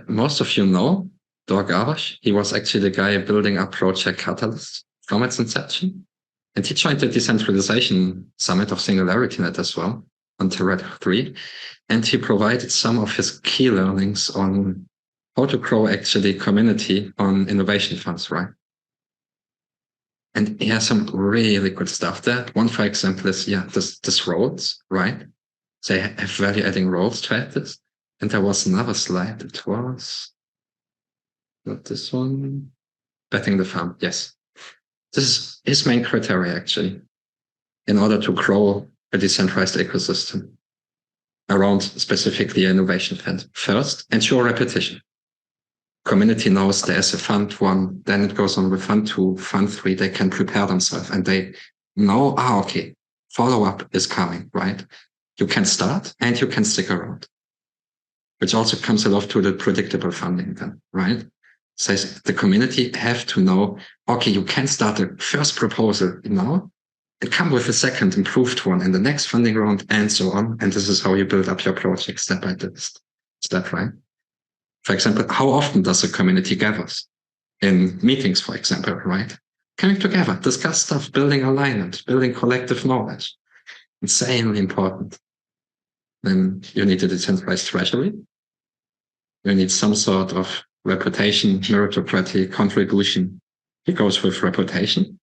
[SPEAKER 3] Most of you know Dorg Arash. He was actually the guy building up Project Catalyst from its inception. And he joined the decentralization summit of SingularityNET as well on Terra 3. And he provided some of his key learnings on how to grow actually community on innovation funds, right? And he has some really good stuff there. One, for example, is, this roles, right? So they have value adding roles to add this. And there was another slide. It was not this one. Betting the farm. Yes. This is his main criteria, actually, in order to grow a decentralized ecosystem around specifically innovation fund. First, ensure repetition. Community knows there's a fund 1, then it goes on with fund 2, fund 3. They can prepare themselves and they know, okay, follow-up is coming, right? You can start and you can stick around, which also comes a lot to the predictable funding then, right? Says the community have to know, okay, you can start the first proposal now and come with a second improved one in the next funding round and so on. And this is how you build up your project step by step, right? For example, how often does a community gathers? In meetings, for example, right? Coming together, discuss stuff, building alignment, building collective knowledge. Insanely important. Then you need a decentralized treasury. You need some sort of reputation, meritocracy, contribution. It goes with reputation.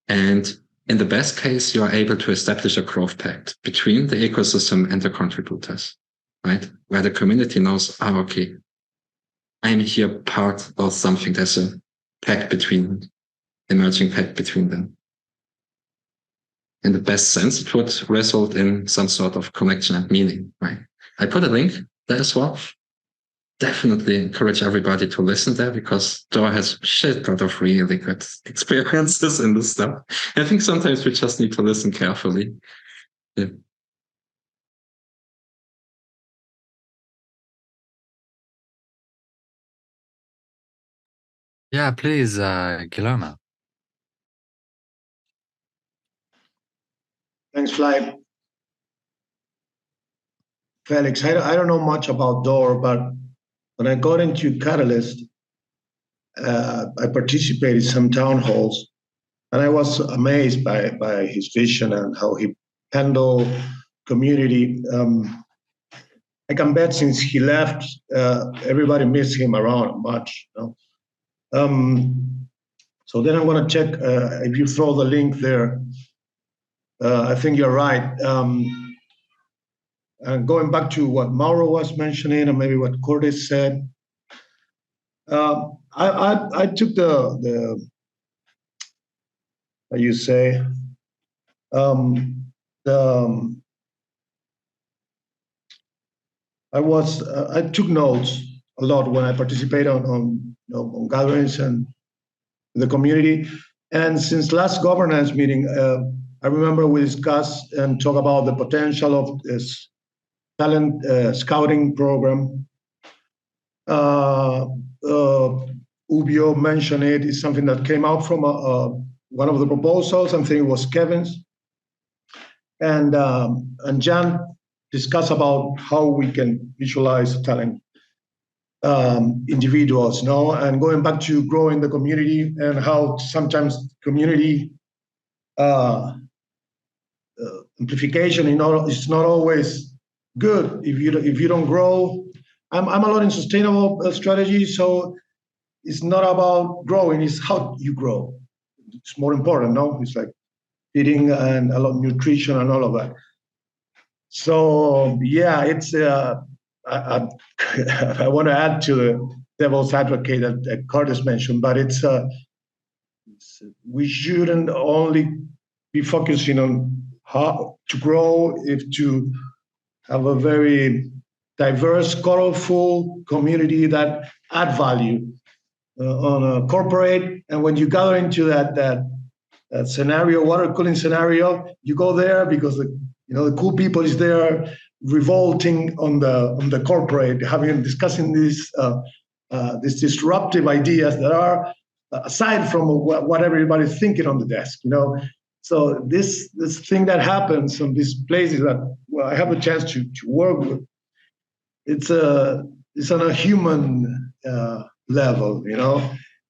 [SPEAKER 3] And in the best case, you are able to establish a growth pact between the ecosystem and the contributors, right? Where the community knows, okay, I'm here part of something. There's a pact emerging pact between them. In the best sense, it would result in some sort of connection and meaning, right? I put a link there as well. Definitely encourage everybody to listen there because Dor has shit lot of really good experiences in this stuff. I think sometimes we just need to listen carefully. Yeah.
[SPEAKER 1] Yeah, please, Guillermo.
[SPEAKER 10] Thanks, Fly. Felix, I don't know much about Dor, but when I got into Catalyst, I participated in some town halls, and I was amazed by his vision and how he handled community. I can bet since he left, everybody missed him around much. You know? So then I'm going to check if you throw the link there. I think you're right. And going back to what Mauro was mentioning, and maybe what Curtis said, I took the how you say, I took notes a lot when I participated on gatherings and the community. And since last governance meeting, I remember we discussed and talked about the potential of this talent scouting program. Ubio mentioned it. It's something that came out from one of the proposals. I think it was Kevin's. And Jan discussed about how we can visualize talent individuals, no? And going back to growing the community and how sometimes community amplification is not always good if you don't grow. I'm a lot in sustainable strategy, so it's not about growing; it's how you grow. It's more important, no? It's like eating and a lot of nutrition and all of that. So yeah, it's. I want to add to the devil's advocate that Curtis mentioned, but it's we shouldn't only be focusing on how to grow, if to have a very diverse, colorful community that add value on a corporate. And when you gather into that scenario, water cooling scenario, you go there because the cool people is there revolting on the corporate, discussing these disruptive ideas that are aside from what everybody's thinking on the desk, So this thing that happens in these places that I have a chance to work with, it's on a human level,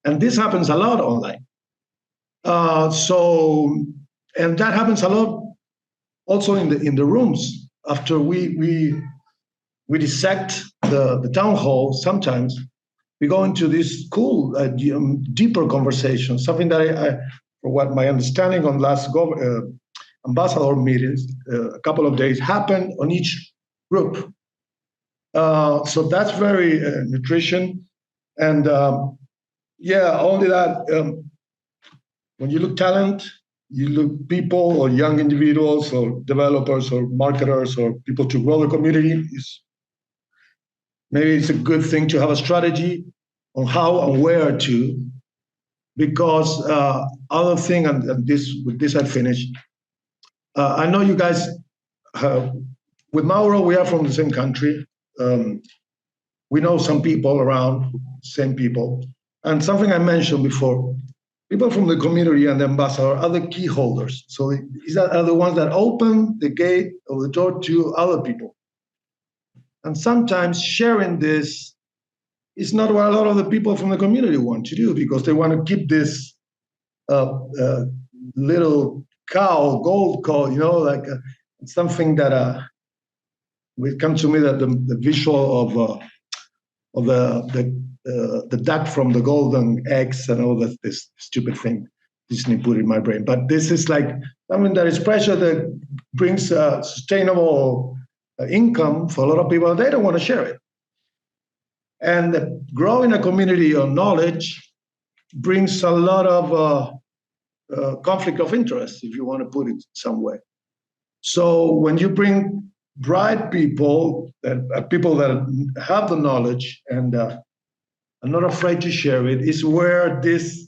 [SPEAKER 10] and this happens a lot online. And that happens a lot also in the rooms after we dissect the town hall. Sometimes we go into this cool, deeper conversation, something that for what my understanding on last ambassador meetings, a couple of days happened on each group. So that's very nutrition. And only that, when you look talent, you look people or young individuals or developers or marketers or people to grow the community. Maybe it's a good thing to have a strategy on how and where to, because other thing, and with this I finished. I know you guys, with Mauro, we are from the same country. We know some people around, same people. And something I mentioned before, people from the community and the ambassador are the key holders. So these are the ones that open the gate or the door to other people. And sometimes sharing this is not what a lot of the people from the community want to do, because they want to keep this little cow, gold cow, like something that will come to me, that the visual of the duck from the golden eggs and all this stupid thing Disney put in my brain. But this is like something that is pressure that brings sustainable income for a lot of people. They don't want to share it. And growing a community of knowledge brings a lot of conflict of interest, if you want to put it some way. So when you bring bright people, people that have the knowledge and are not afraid to share it, is where this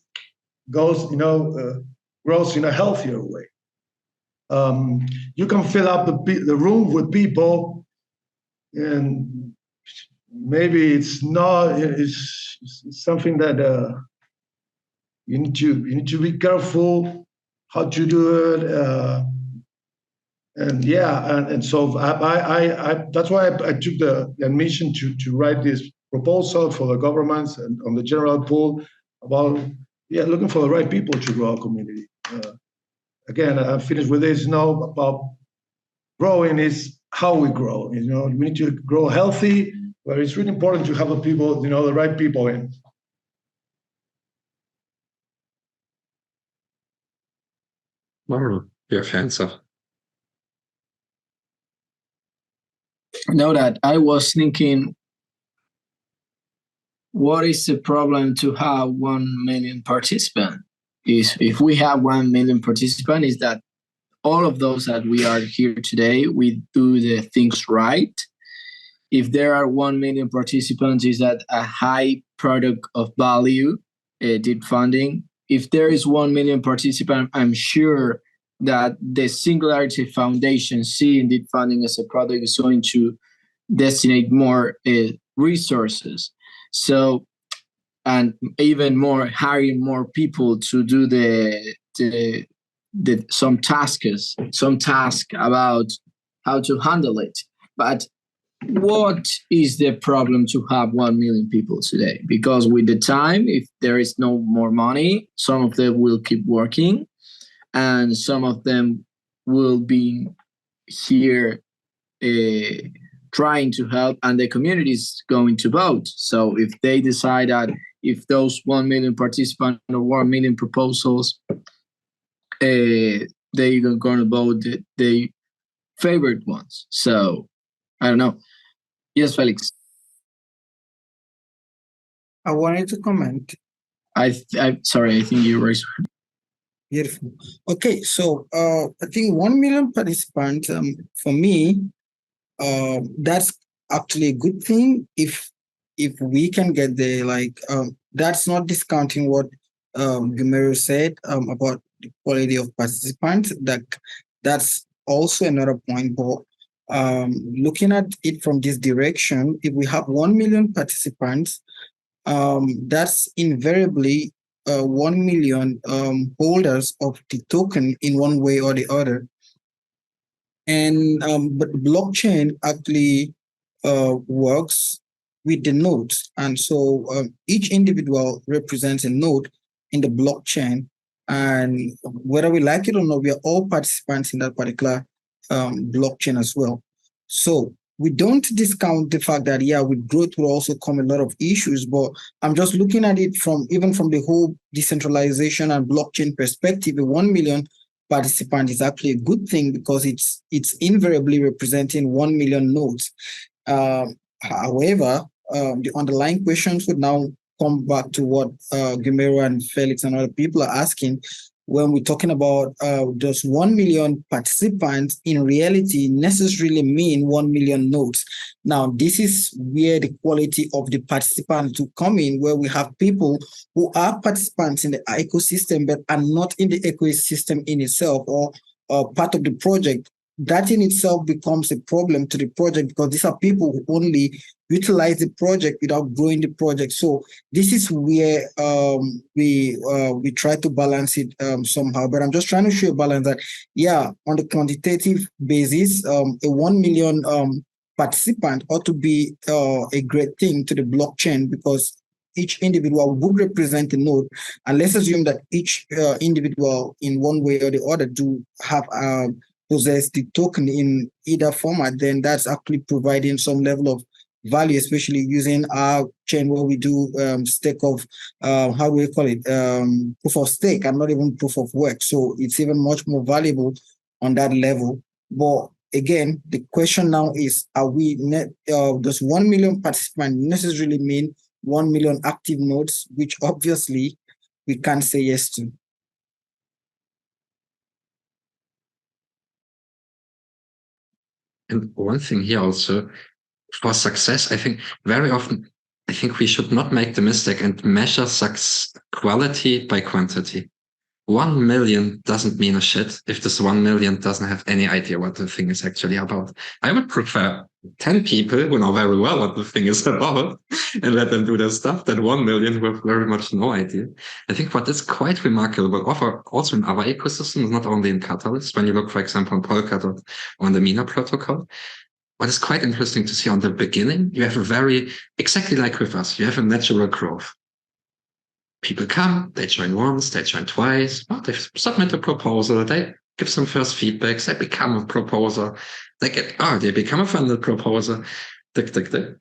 [SPEAKER 10] goes, grows in a healthier way. You can fill up the room with people, and maybe it's something that you need to be careful how to do it. And so I that's why I took the admission to write this proposal for the governments and on the general pool about looking for the right people to grow our community. Again, I'm finished with this now. About growing is how we grow. We need to grow healthy, but it's really important to have the people, the right people in.
[SPEAKER 3] Mauro, you have answer.
[SPEAKER 4] Know that I was thinking, what is the problem to have 1 million participants? If we have 1 million participants, is that all of those that we are here today, we do the things right. If there are 1 million participants, is that a high product of value, deep funding? If there is 1 million participants, I'm sure that the Singularity Foundation, seeing deep funding as a product, is going to destinate more resources. So, and even more hiring more people to do some tasks about how to handle it. But what is the problem to have 1 million people today? Because with the time, if there is no more money, some of them will keep working and some of them will be here trying to help, and the community is going to vote. So if they decide that if those 1 million participants or 1 million proposals, they're going to vote the favorite ones. So I don't know. Yes, Felix.
[SPEAKER 7] I wanted to comment.
[SPEAKER 4] Sorry, I think you raised.
[SPEAKER 7] Beautiful. Okay, so I think 1 million participants, for me, that's actually a good thing if we can get there. Like, that's not discounting what Gumeru said about the quality of participants. That's also another point. But looking at it from this direction, if we have 1 million participants, that's invariably 1 million holders of the token in one way or the other. And but blockchain actually works with the nodes, and so each individual represents a node in the blockchain, and whether we like it or not, we are all participants in that particular blockchain as well. So we don't discount the fact that with growth will also come a lot of issues, but I'm just looking at it from the whole decentralization and blockchain perspective. 1 million participant is actually a good thing because it's invariably representing 1 million nodes. However, the underlying questions would now come back to what Gumeru and Felix and other people are asking. When we're talking about does 1 million participants in reality necessarily mean 1 million nodes? Now, this is where the quality of the participants to come in, where we have people who are participants in the ecosystem but are not in the ecosystem in itself or part of the project. That in itself becomes a problem to the project because these are people who only utilize the project without growing the project. So this is where we try to balance it somehow. But I'm just trying to show a balance that, on the quantitative basis, a 1 million participant ought to be a great thing to the blockchain because each individual would represent a node. And let's assume that each individual in one way or the other do have possess the token in either format, then that's actually providing some level of value, especially using our chain where we do stake of, how do we call it, proof of stake and not even proof of work. So it's even much more valuable on that level. But again, the question now is, does 1 million participants necessarily mean 1 million active nodes, which obviously we can't say yes to.
[SPEAKER 3] And one thing here also, for success, I think very often, I think we should not make the mistake and measure quality by quantity. 1 million doesn't mean a shit if this 1 million doesn't have any idea what the thing is actually about. I would prefer 10 people who know very well what the thing is about and let them do their stuff than 1 million who have very much no idea. I think what is quite remarkable, also in our ecosystems, not only in Catalyst, when you look, for example, on Polkadot or on the Mina protocol, what is quite interesting to see on the beginning, you have exactly like with us, you have a natural growth. People come, they join once, they join twice, they submit a proposal, they give some first feedbacks, they become a proposer, they become a funded proposer. The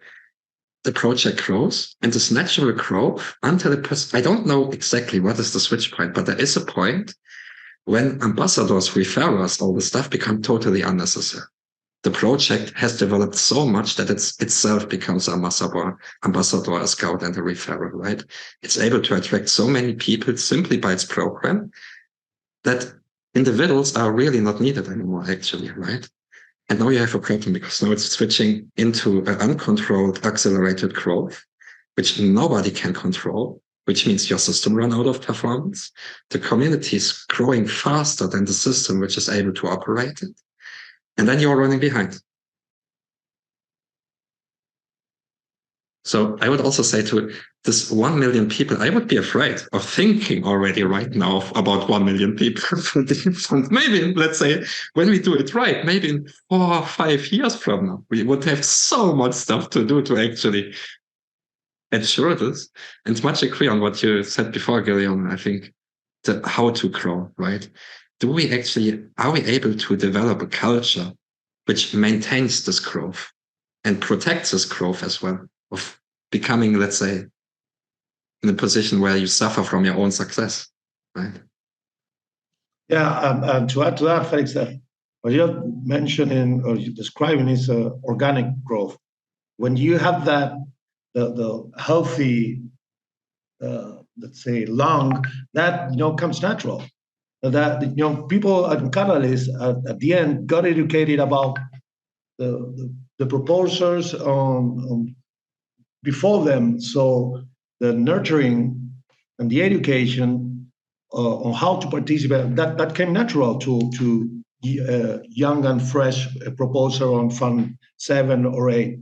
[SPEAKER 3] project grows, and this natural growth until I don't know exactly what is the switch point, but there is a point when ambassadors, referrers, all this stuff become totally unnecessary. The project has developed so much that itself becomes ambassador, a scout, and a referral, right? It's able to attract so many people simply by its program that individuals are really not needed anymore, actually, right? And now you have a problem because now it's switching into an uncontrolled, accelerated growth, which nobody can control, which means your system runs out of performance. The community is growing faster than the system, which is able to operate it. And then you're running behind. So I would also say to this 1 million people, I would be afraid of thinking already right now about 1 million people. Maybe, let's say, when we do it right, maybe in 4 or 5 years from now, we would have so much stuff to do to actually ensure this. And much agree on what you said before, Guillaume. I think how to grow, right? Are we able to develop a culture which maintains this growth and protects this growth as well, of becoming, let's say, in a position where you suffer from your own success, right?
[SPEAKER 10] Yeah, to add to that, Felix, what you're mentioning or you're describing is organic growth. When you have that, the healthy, let's say, lung, that comes natural. That people at Catalyst at the end got educated about the proposers before them. So the nurturing and the education on how to participate, that came natural to young and fresh proposer on Fund 7 or 8,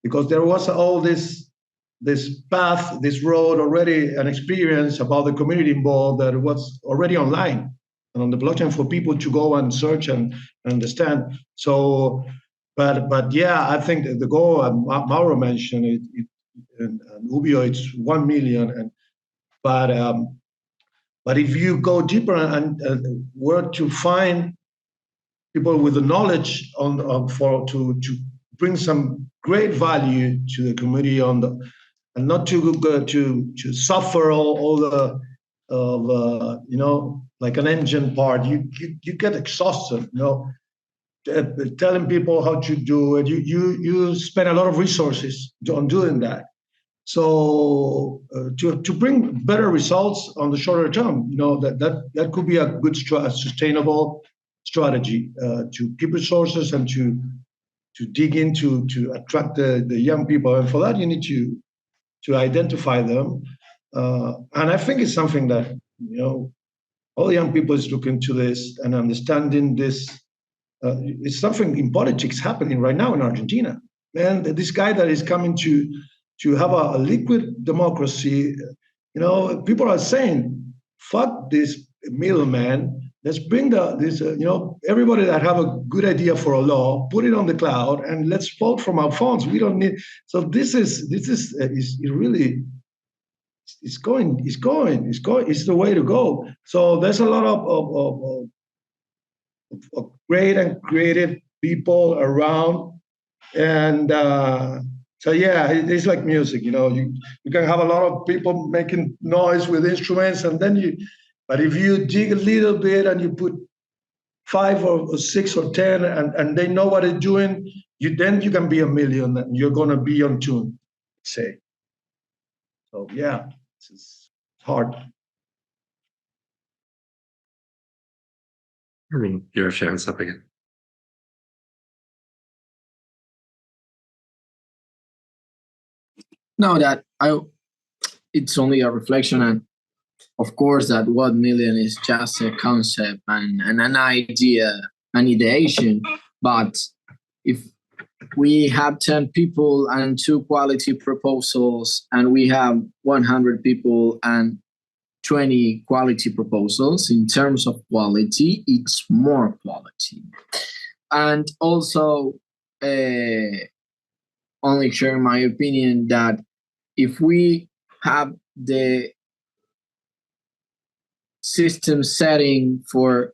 [SPEAKER 10] because there was all this path, this road already, an experience about the community involved that was already online and on the blockchain for people to go and search and understand. So, but yeah, I think the goal, Mauro mentioned it, and Ubio, it's 1 million, but if you go deeper and were to find people with the knowledge to bring some great value to the community and not to suffer all the like an engine part, you get exhausted, telling people how to do it. You spend a lot of resources on doing that. So to bring better results on the shorter term, that could be a good sustainable strategy to keep resources and to dig into to attract the young people. And for that, you need to identify them. And I think it's something that all the young people is looking to this and understanding this. It's something in politics happening right now in Argentina. And this guy that is coming to have a liquid democracy, people are saying, fuck this middleman. Let's bring everybody that have a good idea for a law, put it on the cloud, and let's vote from our phones. We don't need. So this is really, it's the way to go. So there's a lot of great and creative people around, and so yeah, it's like music. You can have a lot of people making noise with instruments, and then but if you dig a little bit and you put 5 or 6 or 10, and they know what they're doing, then you can be a million, and you're gonna be on tune, say. So yeah, it's hard.
[SPEAKER 3] Your sharing up again.
[SPEAKER 4] No, it's only a reflection, and of course that 1 million is just a concept and an idea, an ideation. But if we have 10 people and 2 quality proposals, and we have 100 people and 20 quality proposals, in terms of quality, it's more quality. And also, only sharing my opinion that if we have the system setting for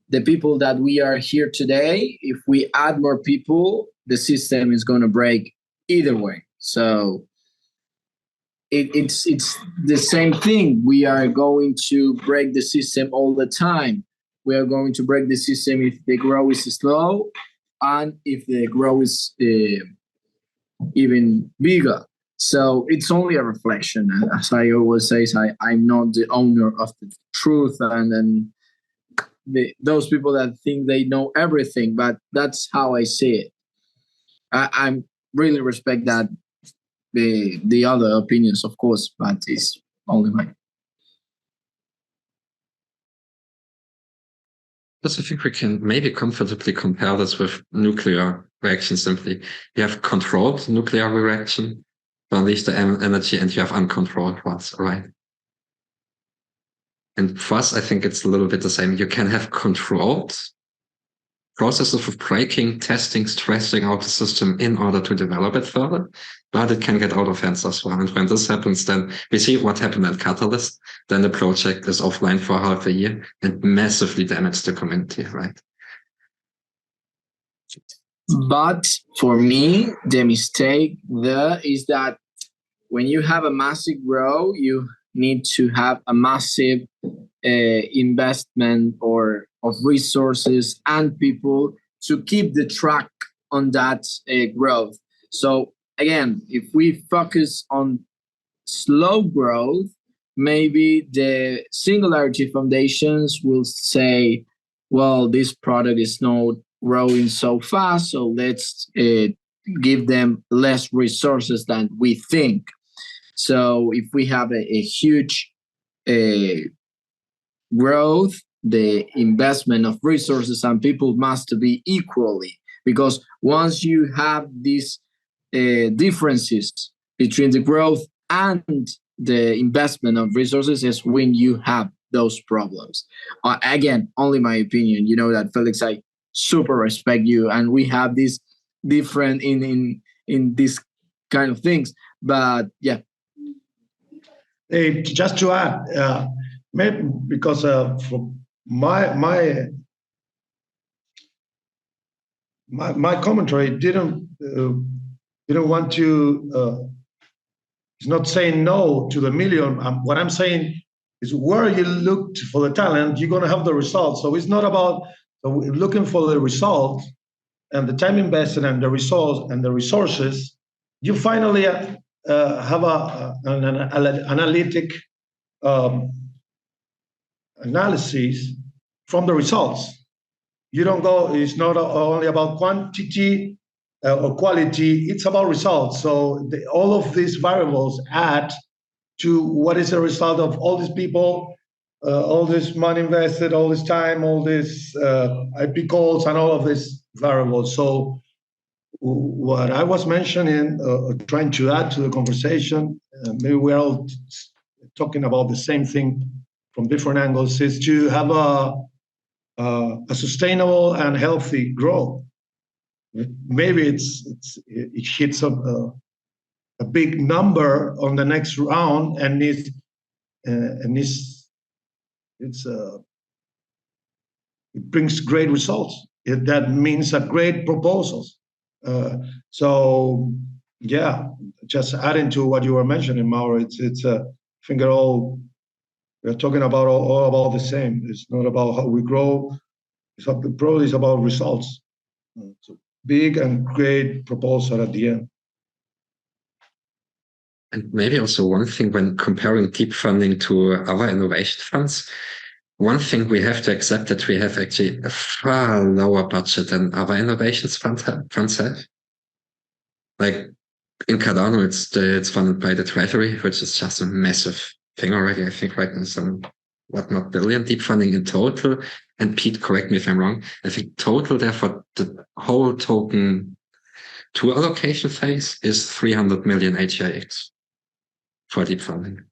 [SPEAKER 4] the people that we are here today, if we add more people, the system is going to break either way. So it's the same thing. We are going to break the system all the time. We are going to break the system if the growth is slow and if the growth is even bigger. So it's only a reflection. As I always say, I'm not the owner of the truth, and then those people that think they know everything, but that's how I see it. I really respect that the other opinions, of course, but it's only mine.
[SPEAKER 3] Just I think we can maybe comfortably compare this with nuclear reaction simply. You have controlled nuclear reaction, unleash the energy, and you have uncontrolled ones, right? And for us, I think it's a little bit the same. You can have controlled processes of breaking, testing, stressing out the system in order to develop it further, but it can get out of hands as well. And when this happens, then we see what happened at Catalyst. Then the project is offline for half a year and massively damaged the community, right?
[SPEAKER 4] But for me, the mistake there is that when you have a massive growth, you need to have a massive investment or of resources and people to keep the track on that growth. So again, if we focus on slow growth, maybe the Singularity Foundations will say, well, this product is not growing so fast, so let's give them less resources than we think. So if we have a huge growth, the investment of resources and people must be equally, because once you have these differences between the growth and the investment of resources is when you have those problems. Again, only my opinion. You know that, Felix, I super respect you, and we have this different in this kind of things. But yeah.
[SPEAKER 10] Hey, just to add, maybe because for my commentary didn't want to. It's not saying no to the million. What I'm saying is where you look for the talent, you're going to have the results. So it's not about looking for the results and the time invested and the results and the resources. You finally have an analytic analysis from the results. You don't go, it's not only about quantity or quality, it's about results. So all of these variables add to what is the result of all these people, all this money invested, all this time, all these IP calls and all of these variables. So what I was mentioning, trying to add to the conversation, maybe we're all talking about the same thing from different angles, is to have a sustainable and healthy growth. Maybe it hits a big number on the next round, and it brings great results. That means great proposals. So yeah, just adding to what you were mentioning, Mauro, it's I think we're talking about all about the same. It's not about how we grow. It's about results. So big and great proposal at the end.
[SPEAKER 3] And maybe also one thing when comparing deep funding to other innovation funds, one thing we have to accept that we have actually a far lower budget than other innovations funds have. Like in Cardano, it's funded by the Treasury, which is just a massive thing already. I think right now some billion deep funding in total. And Pete, correct me if I'm wrong. I think total therefore the whole token 2 allocation phase is 300 million HIX for deep funding.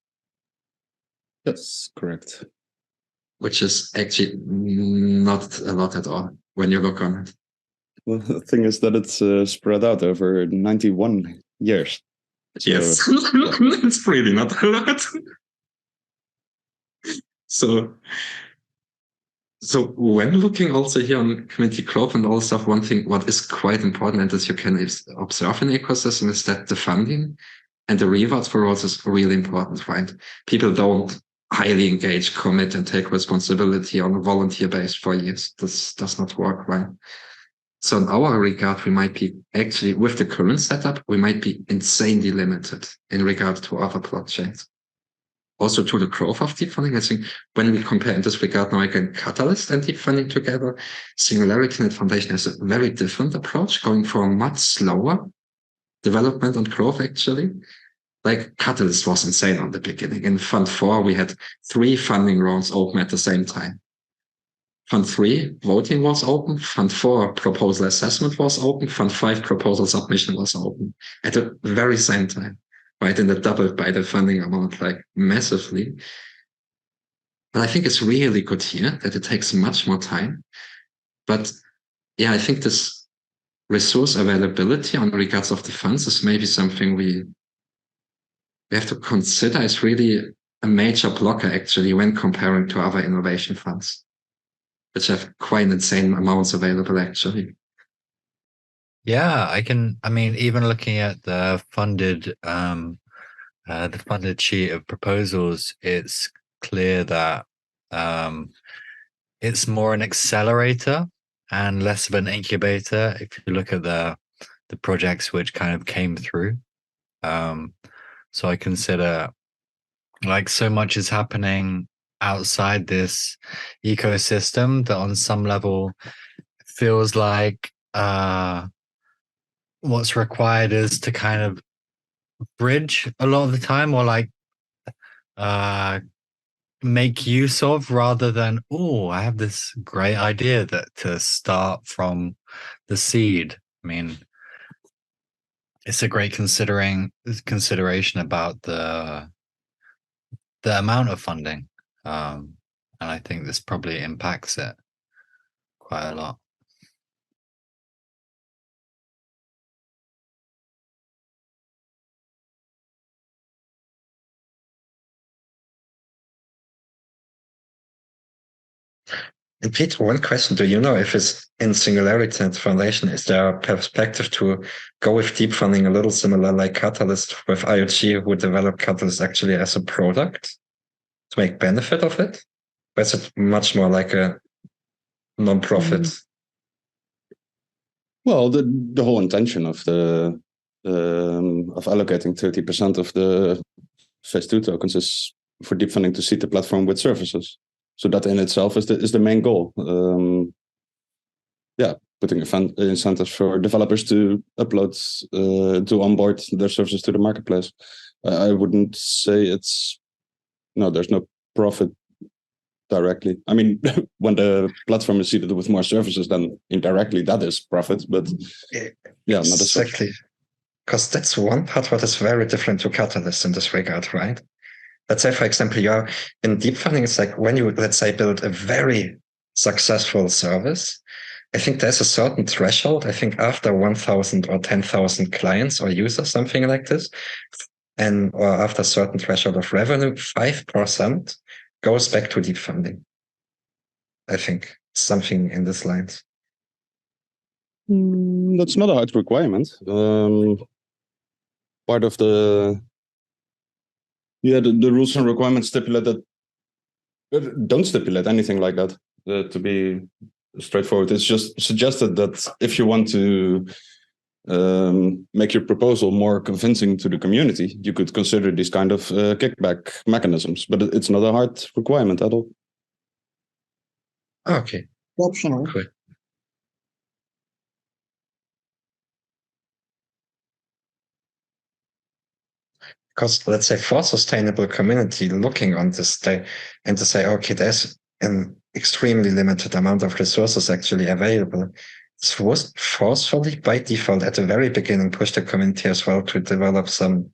[SPEAKER 6] Yes, correct.
[SPEAKER 3] Which is actually not a lot at all when you look on it.
[SPEAKER 6] Well, the thing is that it's spread out over 91 years. So,
[SPEAKER 3] yes, it's really not a lot. So when looking also here on community growth and all stuff, one thing what is quite important and as you can observe in the ecosystem is that the funding and the rewards for roles is really important, right? People don't highly engage, commit, and take responsibility on a volunteer base for years. This does not work, right? So in our regard, we might be actually, with the current setup, we might be insanely limited in regard to other blockchains. Also to the growth of deep funding, I think when we compare in this regard now again Catalyst and deep funding together, SingularityNET Foundation has a very different approach, going for a much slower development and growth actually. Like Catalyst was insane on the beginning. In Fund 4, we had 3 funding rounds open at the same time. Fund 3, voting was open. Fund 4, proposal assessment was open. Fund 5, proposal submission was open at the very same time. right? And it doubled by the funding amount like massively. But I think it's really good here that it takes much more time. But yeah, I think this resource availability on regards of the funds is maybe something we have to consider as really a major blocker actually when comparing to other innovation funds, which have quite insane amounts available actually.
[SPEAKER 1] Yeah, I mean, even looking at the funded sheet of proposals, it's clear that it's more an accelerator and less of an incubator. If you look at the projects which kind of came through, so I consider like so much is happening outside this ecosystem that on some level feels like what's required is to kind of bridge a lot of the time, or like make use of, rather than, oh, I have this great idea that to start from the seed. I mean, it's a great consideration about the amount of funding, and I think this probably impacts it quite a lot.
[SPEAKER 3] And Peter, one question, do you know if it's in SingularityNET Foundation, is there a perspective to go with deep funding a little similar like Catalyst with IoT, who developed Catalyst actually as a product to make benefit of it? Or is it much more like a non-profit?
[SPEAKER 6] Well, the whole intention of the of allocating 30% of the phase 2 tokens is for deep funding to seed the platform with services. So that in itself is the main goal. Putting incentives for developers to upload, to onboard their services to the marketplace. I wouldn't say there's no profit directly. I mean, when the platform is seeded with more services, then indirectly that is profit, but yeah, not
[SPEAKER 3] exactly. Because that's one part what is very different to Catalyst in this regard, right? Let's say, for example, you are in deep funding, it's like when you, let's say, build a very successful service, I think there's a certain threshold. I think after 1,000 or 10,000 clients or users, something like this, or after a certain threshold of revenue, 5% goes back to deep funding. I think something in this lines.
[SPEAKER 6] That's not a hard requirement. Part of the rules and requirements stipulate that don't stipulate anything like that. To be straightforward, it's just suggested that if you want to make your proposal more convincing to the community, you could consider these kind of kickback mechanisms, but it's not a hard requirement at all.
[SPEAKER 3] Okay.
[SPEAKER 7] Optional.
[SPEAKER 3] Cool. Because let's say for sustainable community looking on this day and to say, okay, there's an extremely limited amount of resources actually available. It's forcefully by default at the very beginning push the community as well to develop some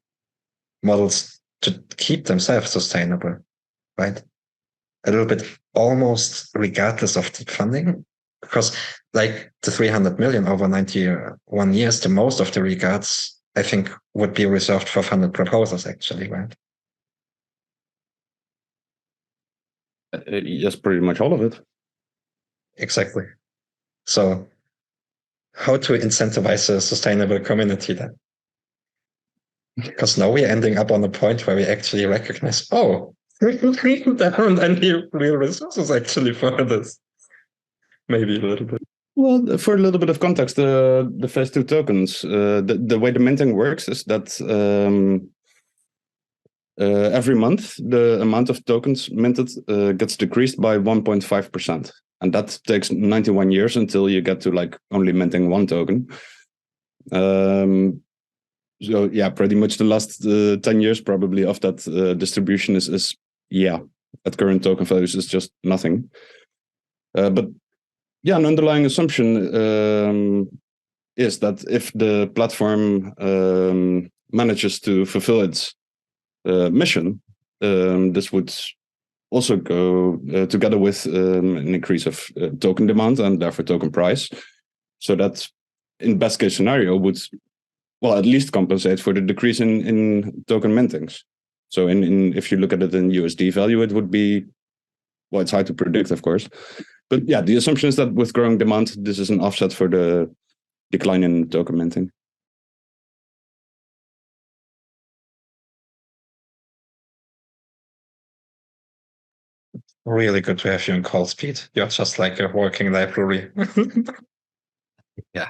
[SPEAKER 3] models to keep themselves sustainable, right? A little bit almost regardless of deep funding, because like the 300 million over 91 years, the most of the regards I think would be reserved for funded proposals actually, right?
[SPEAKER 6] Yes, pretty much all of it.
[SPEAKER 3] Exactly. So how to incentivize a sustainable community then? Because now we're ending up on a point where we actually recognize, oh, there aren't any real resources actually for this. Maybe a little bit.
[SPEAKER 6] Well, for a little bit of context, the phase 2 tokens, the way the minting works is that every month the amount of tokens minted gets decreased by 1.5%, and that takes 91 years until you get to like only minting one token. So yeah, pretty much the last 10 years probably of that distribution is at current token values is just nothing. But yeah, an underlying assumption is that if the platform manages to fulfill its mission, this would also go together with an increase of token demand and therefore token price. So that, in best case scenario, would at least compensate for the decrease in token mintings. So if you look at it in USD value, it would be, it's hard to predict, of course. But yeah, the assumption is that with growing demand, this is an offset for the decline in token minting.
[SPEAKER 3] Really good to have you in call speed. You're just like a working library.
[SPEAKER 1] Yeah.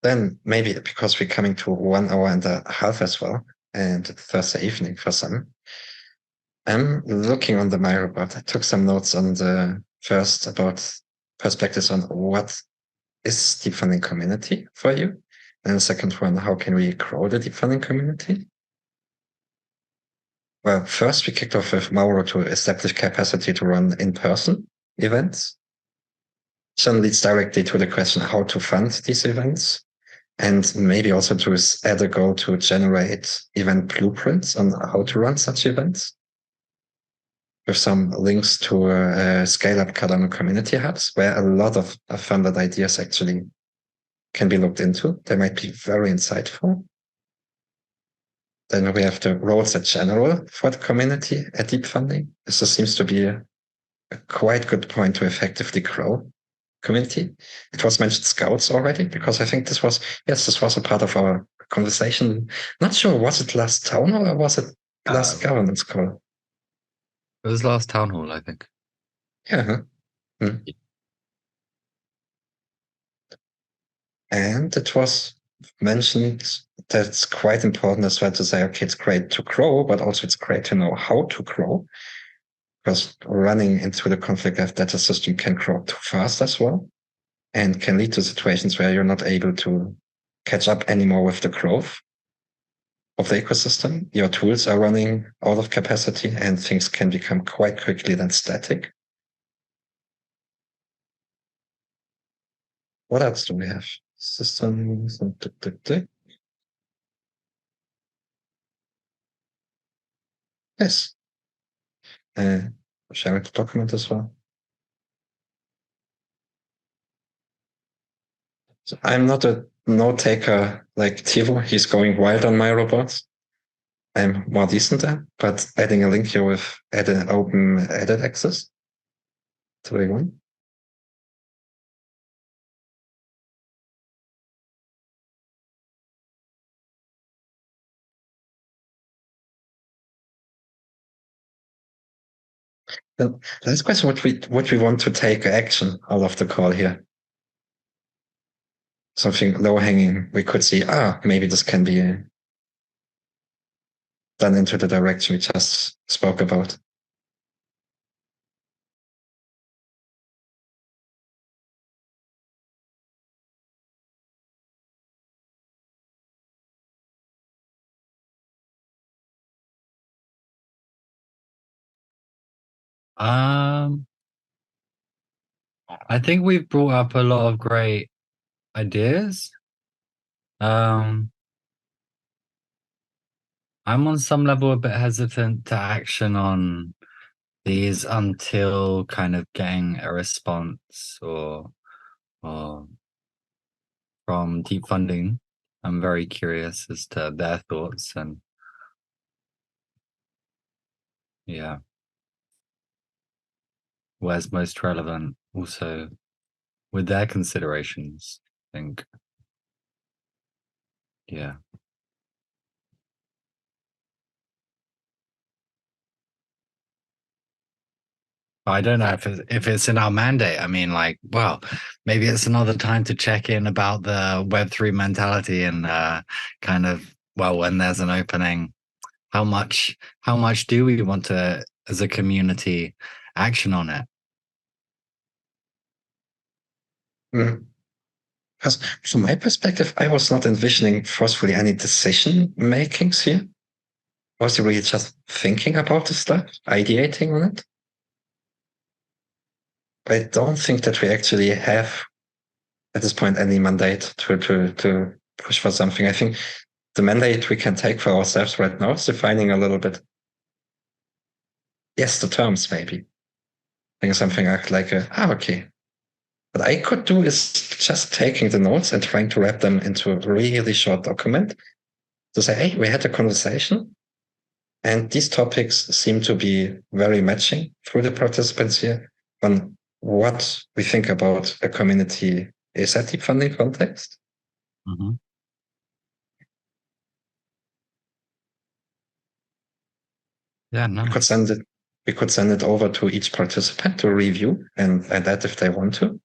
[SPEAKER 3] Then maybe because we're coming to 1 hour and a half as well, and Thursday evening for some, I'm looking on the My report. I took some notes on the first about perspectives on what is deep funding community for you, and the second one, how can we grow the deep funding community? Well, first we kicked off with Mauro to establish capacity to run in-person events. So leads directly to the question how to fund these events, and maybe also to add a goal to generate event blueprints on how to run such events, with some links to scale-up Cardano community hubs, where a lot of funded ideas actually can be looked into. They might be very insightful. Then we have the roles in general for the community at Deep Funding. This seems to be a quite good point to effectively grow community. It was mentioned scouts already, because I think this was a part of our conversation. Not sure, was it last town hall or was it last governance call?
[SPEAKER 1] It was last town hall, I think.
[SPEAKER 3] Yeah. And it was mentioned that it's quite important as well to say, okay, it's great to grow, but also it's great to know how to grow, because running into the conflict of data system can grow too fast as well, and can lead to situations where you're not able to catch up anymore with the growth of the ecosystem. Your tools are running out of capacity and things can become quite quickly then static. What else do we have? Systems. Yes. Sharing the document as well. So I'm not a note taker like Tivo. He's going wild on my robots. I'm more decent there, but adding a link here with open edit access to everyone. The last question, what we want to take action out of the call here. Something low hanging, we could see, maybe this can be done into the direction we just spoke about.
[SPEAKER 1] I think we've brought up a lot of great ideas. I'm on some level a bit hesitant to action on these until kind of getting a response or from Deep Funding. I'm very curious as to their thoughts and yeah, where's most relevant also with their considerations, I think. Yeah. I don't know if it's in our mandate. I mean, like, well, maybe it's another time to check in about the Web3 mentality and kind of, well, when there's an opening, how much do we want to, as a community, action on it?
[SPEAKER 3] Because from my perspective, I was not envisioning forcefully any decision makings here. Was he really just thinking about the stuff, ideating on it? I don't think that we actually have at this point any mandate to push for something. I think the mandate we can take for ourselves right now is defining a little bit, yes, the terms maybe. I think something like okay. What I could do is just taking the notes and trying to wrap them into a really short document to say, hey, we had a conversation and these topics seem to be very matching through the participants here on what we think about a community is at deep funding context.
[SPEAKER 1] Mm-hmm. Yeah, nice.
[SPEAKER 3] We could send it over to each participant to review and add if they want to.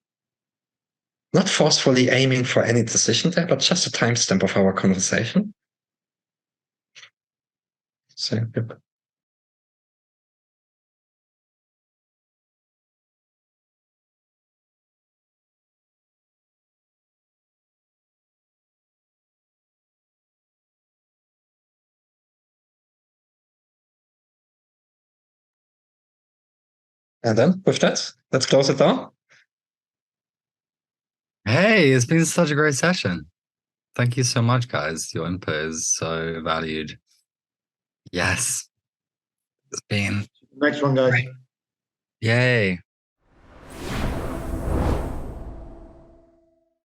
[SPEAKER 3] Not forcefully aiming for any decision there, but just a timestamp of our conversation. So, yep. And then with that, let's close it down.
[SPEAKER 1] Hey, it's been such a great session. Thank you so much, guys. Your input is so valued. Yes. It's been
[SPEAKER 10] Next one, guys.
[SPEAKER 1] great. Yay.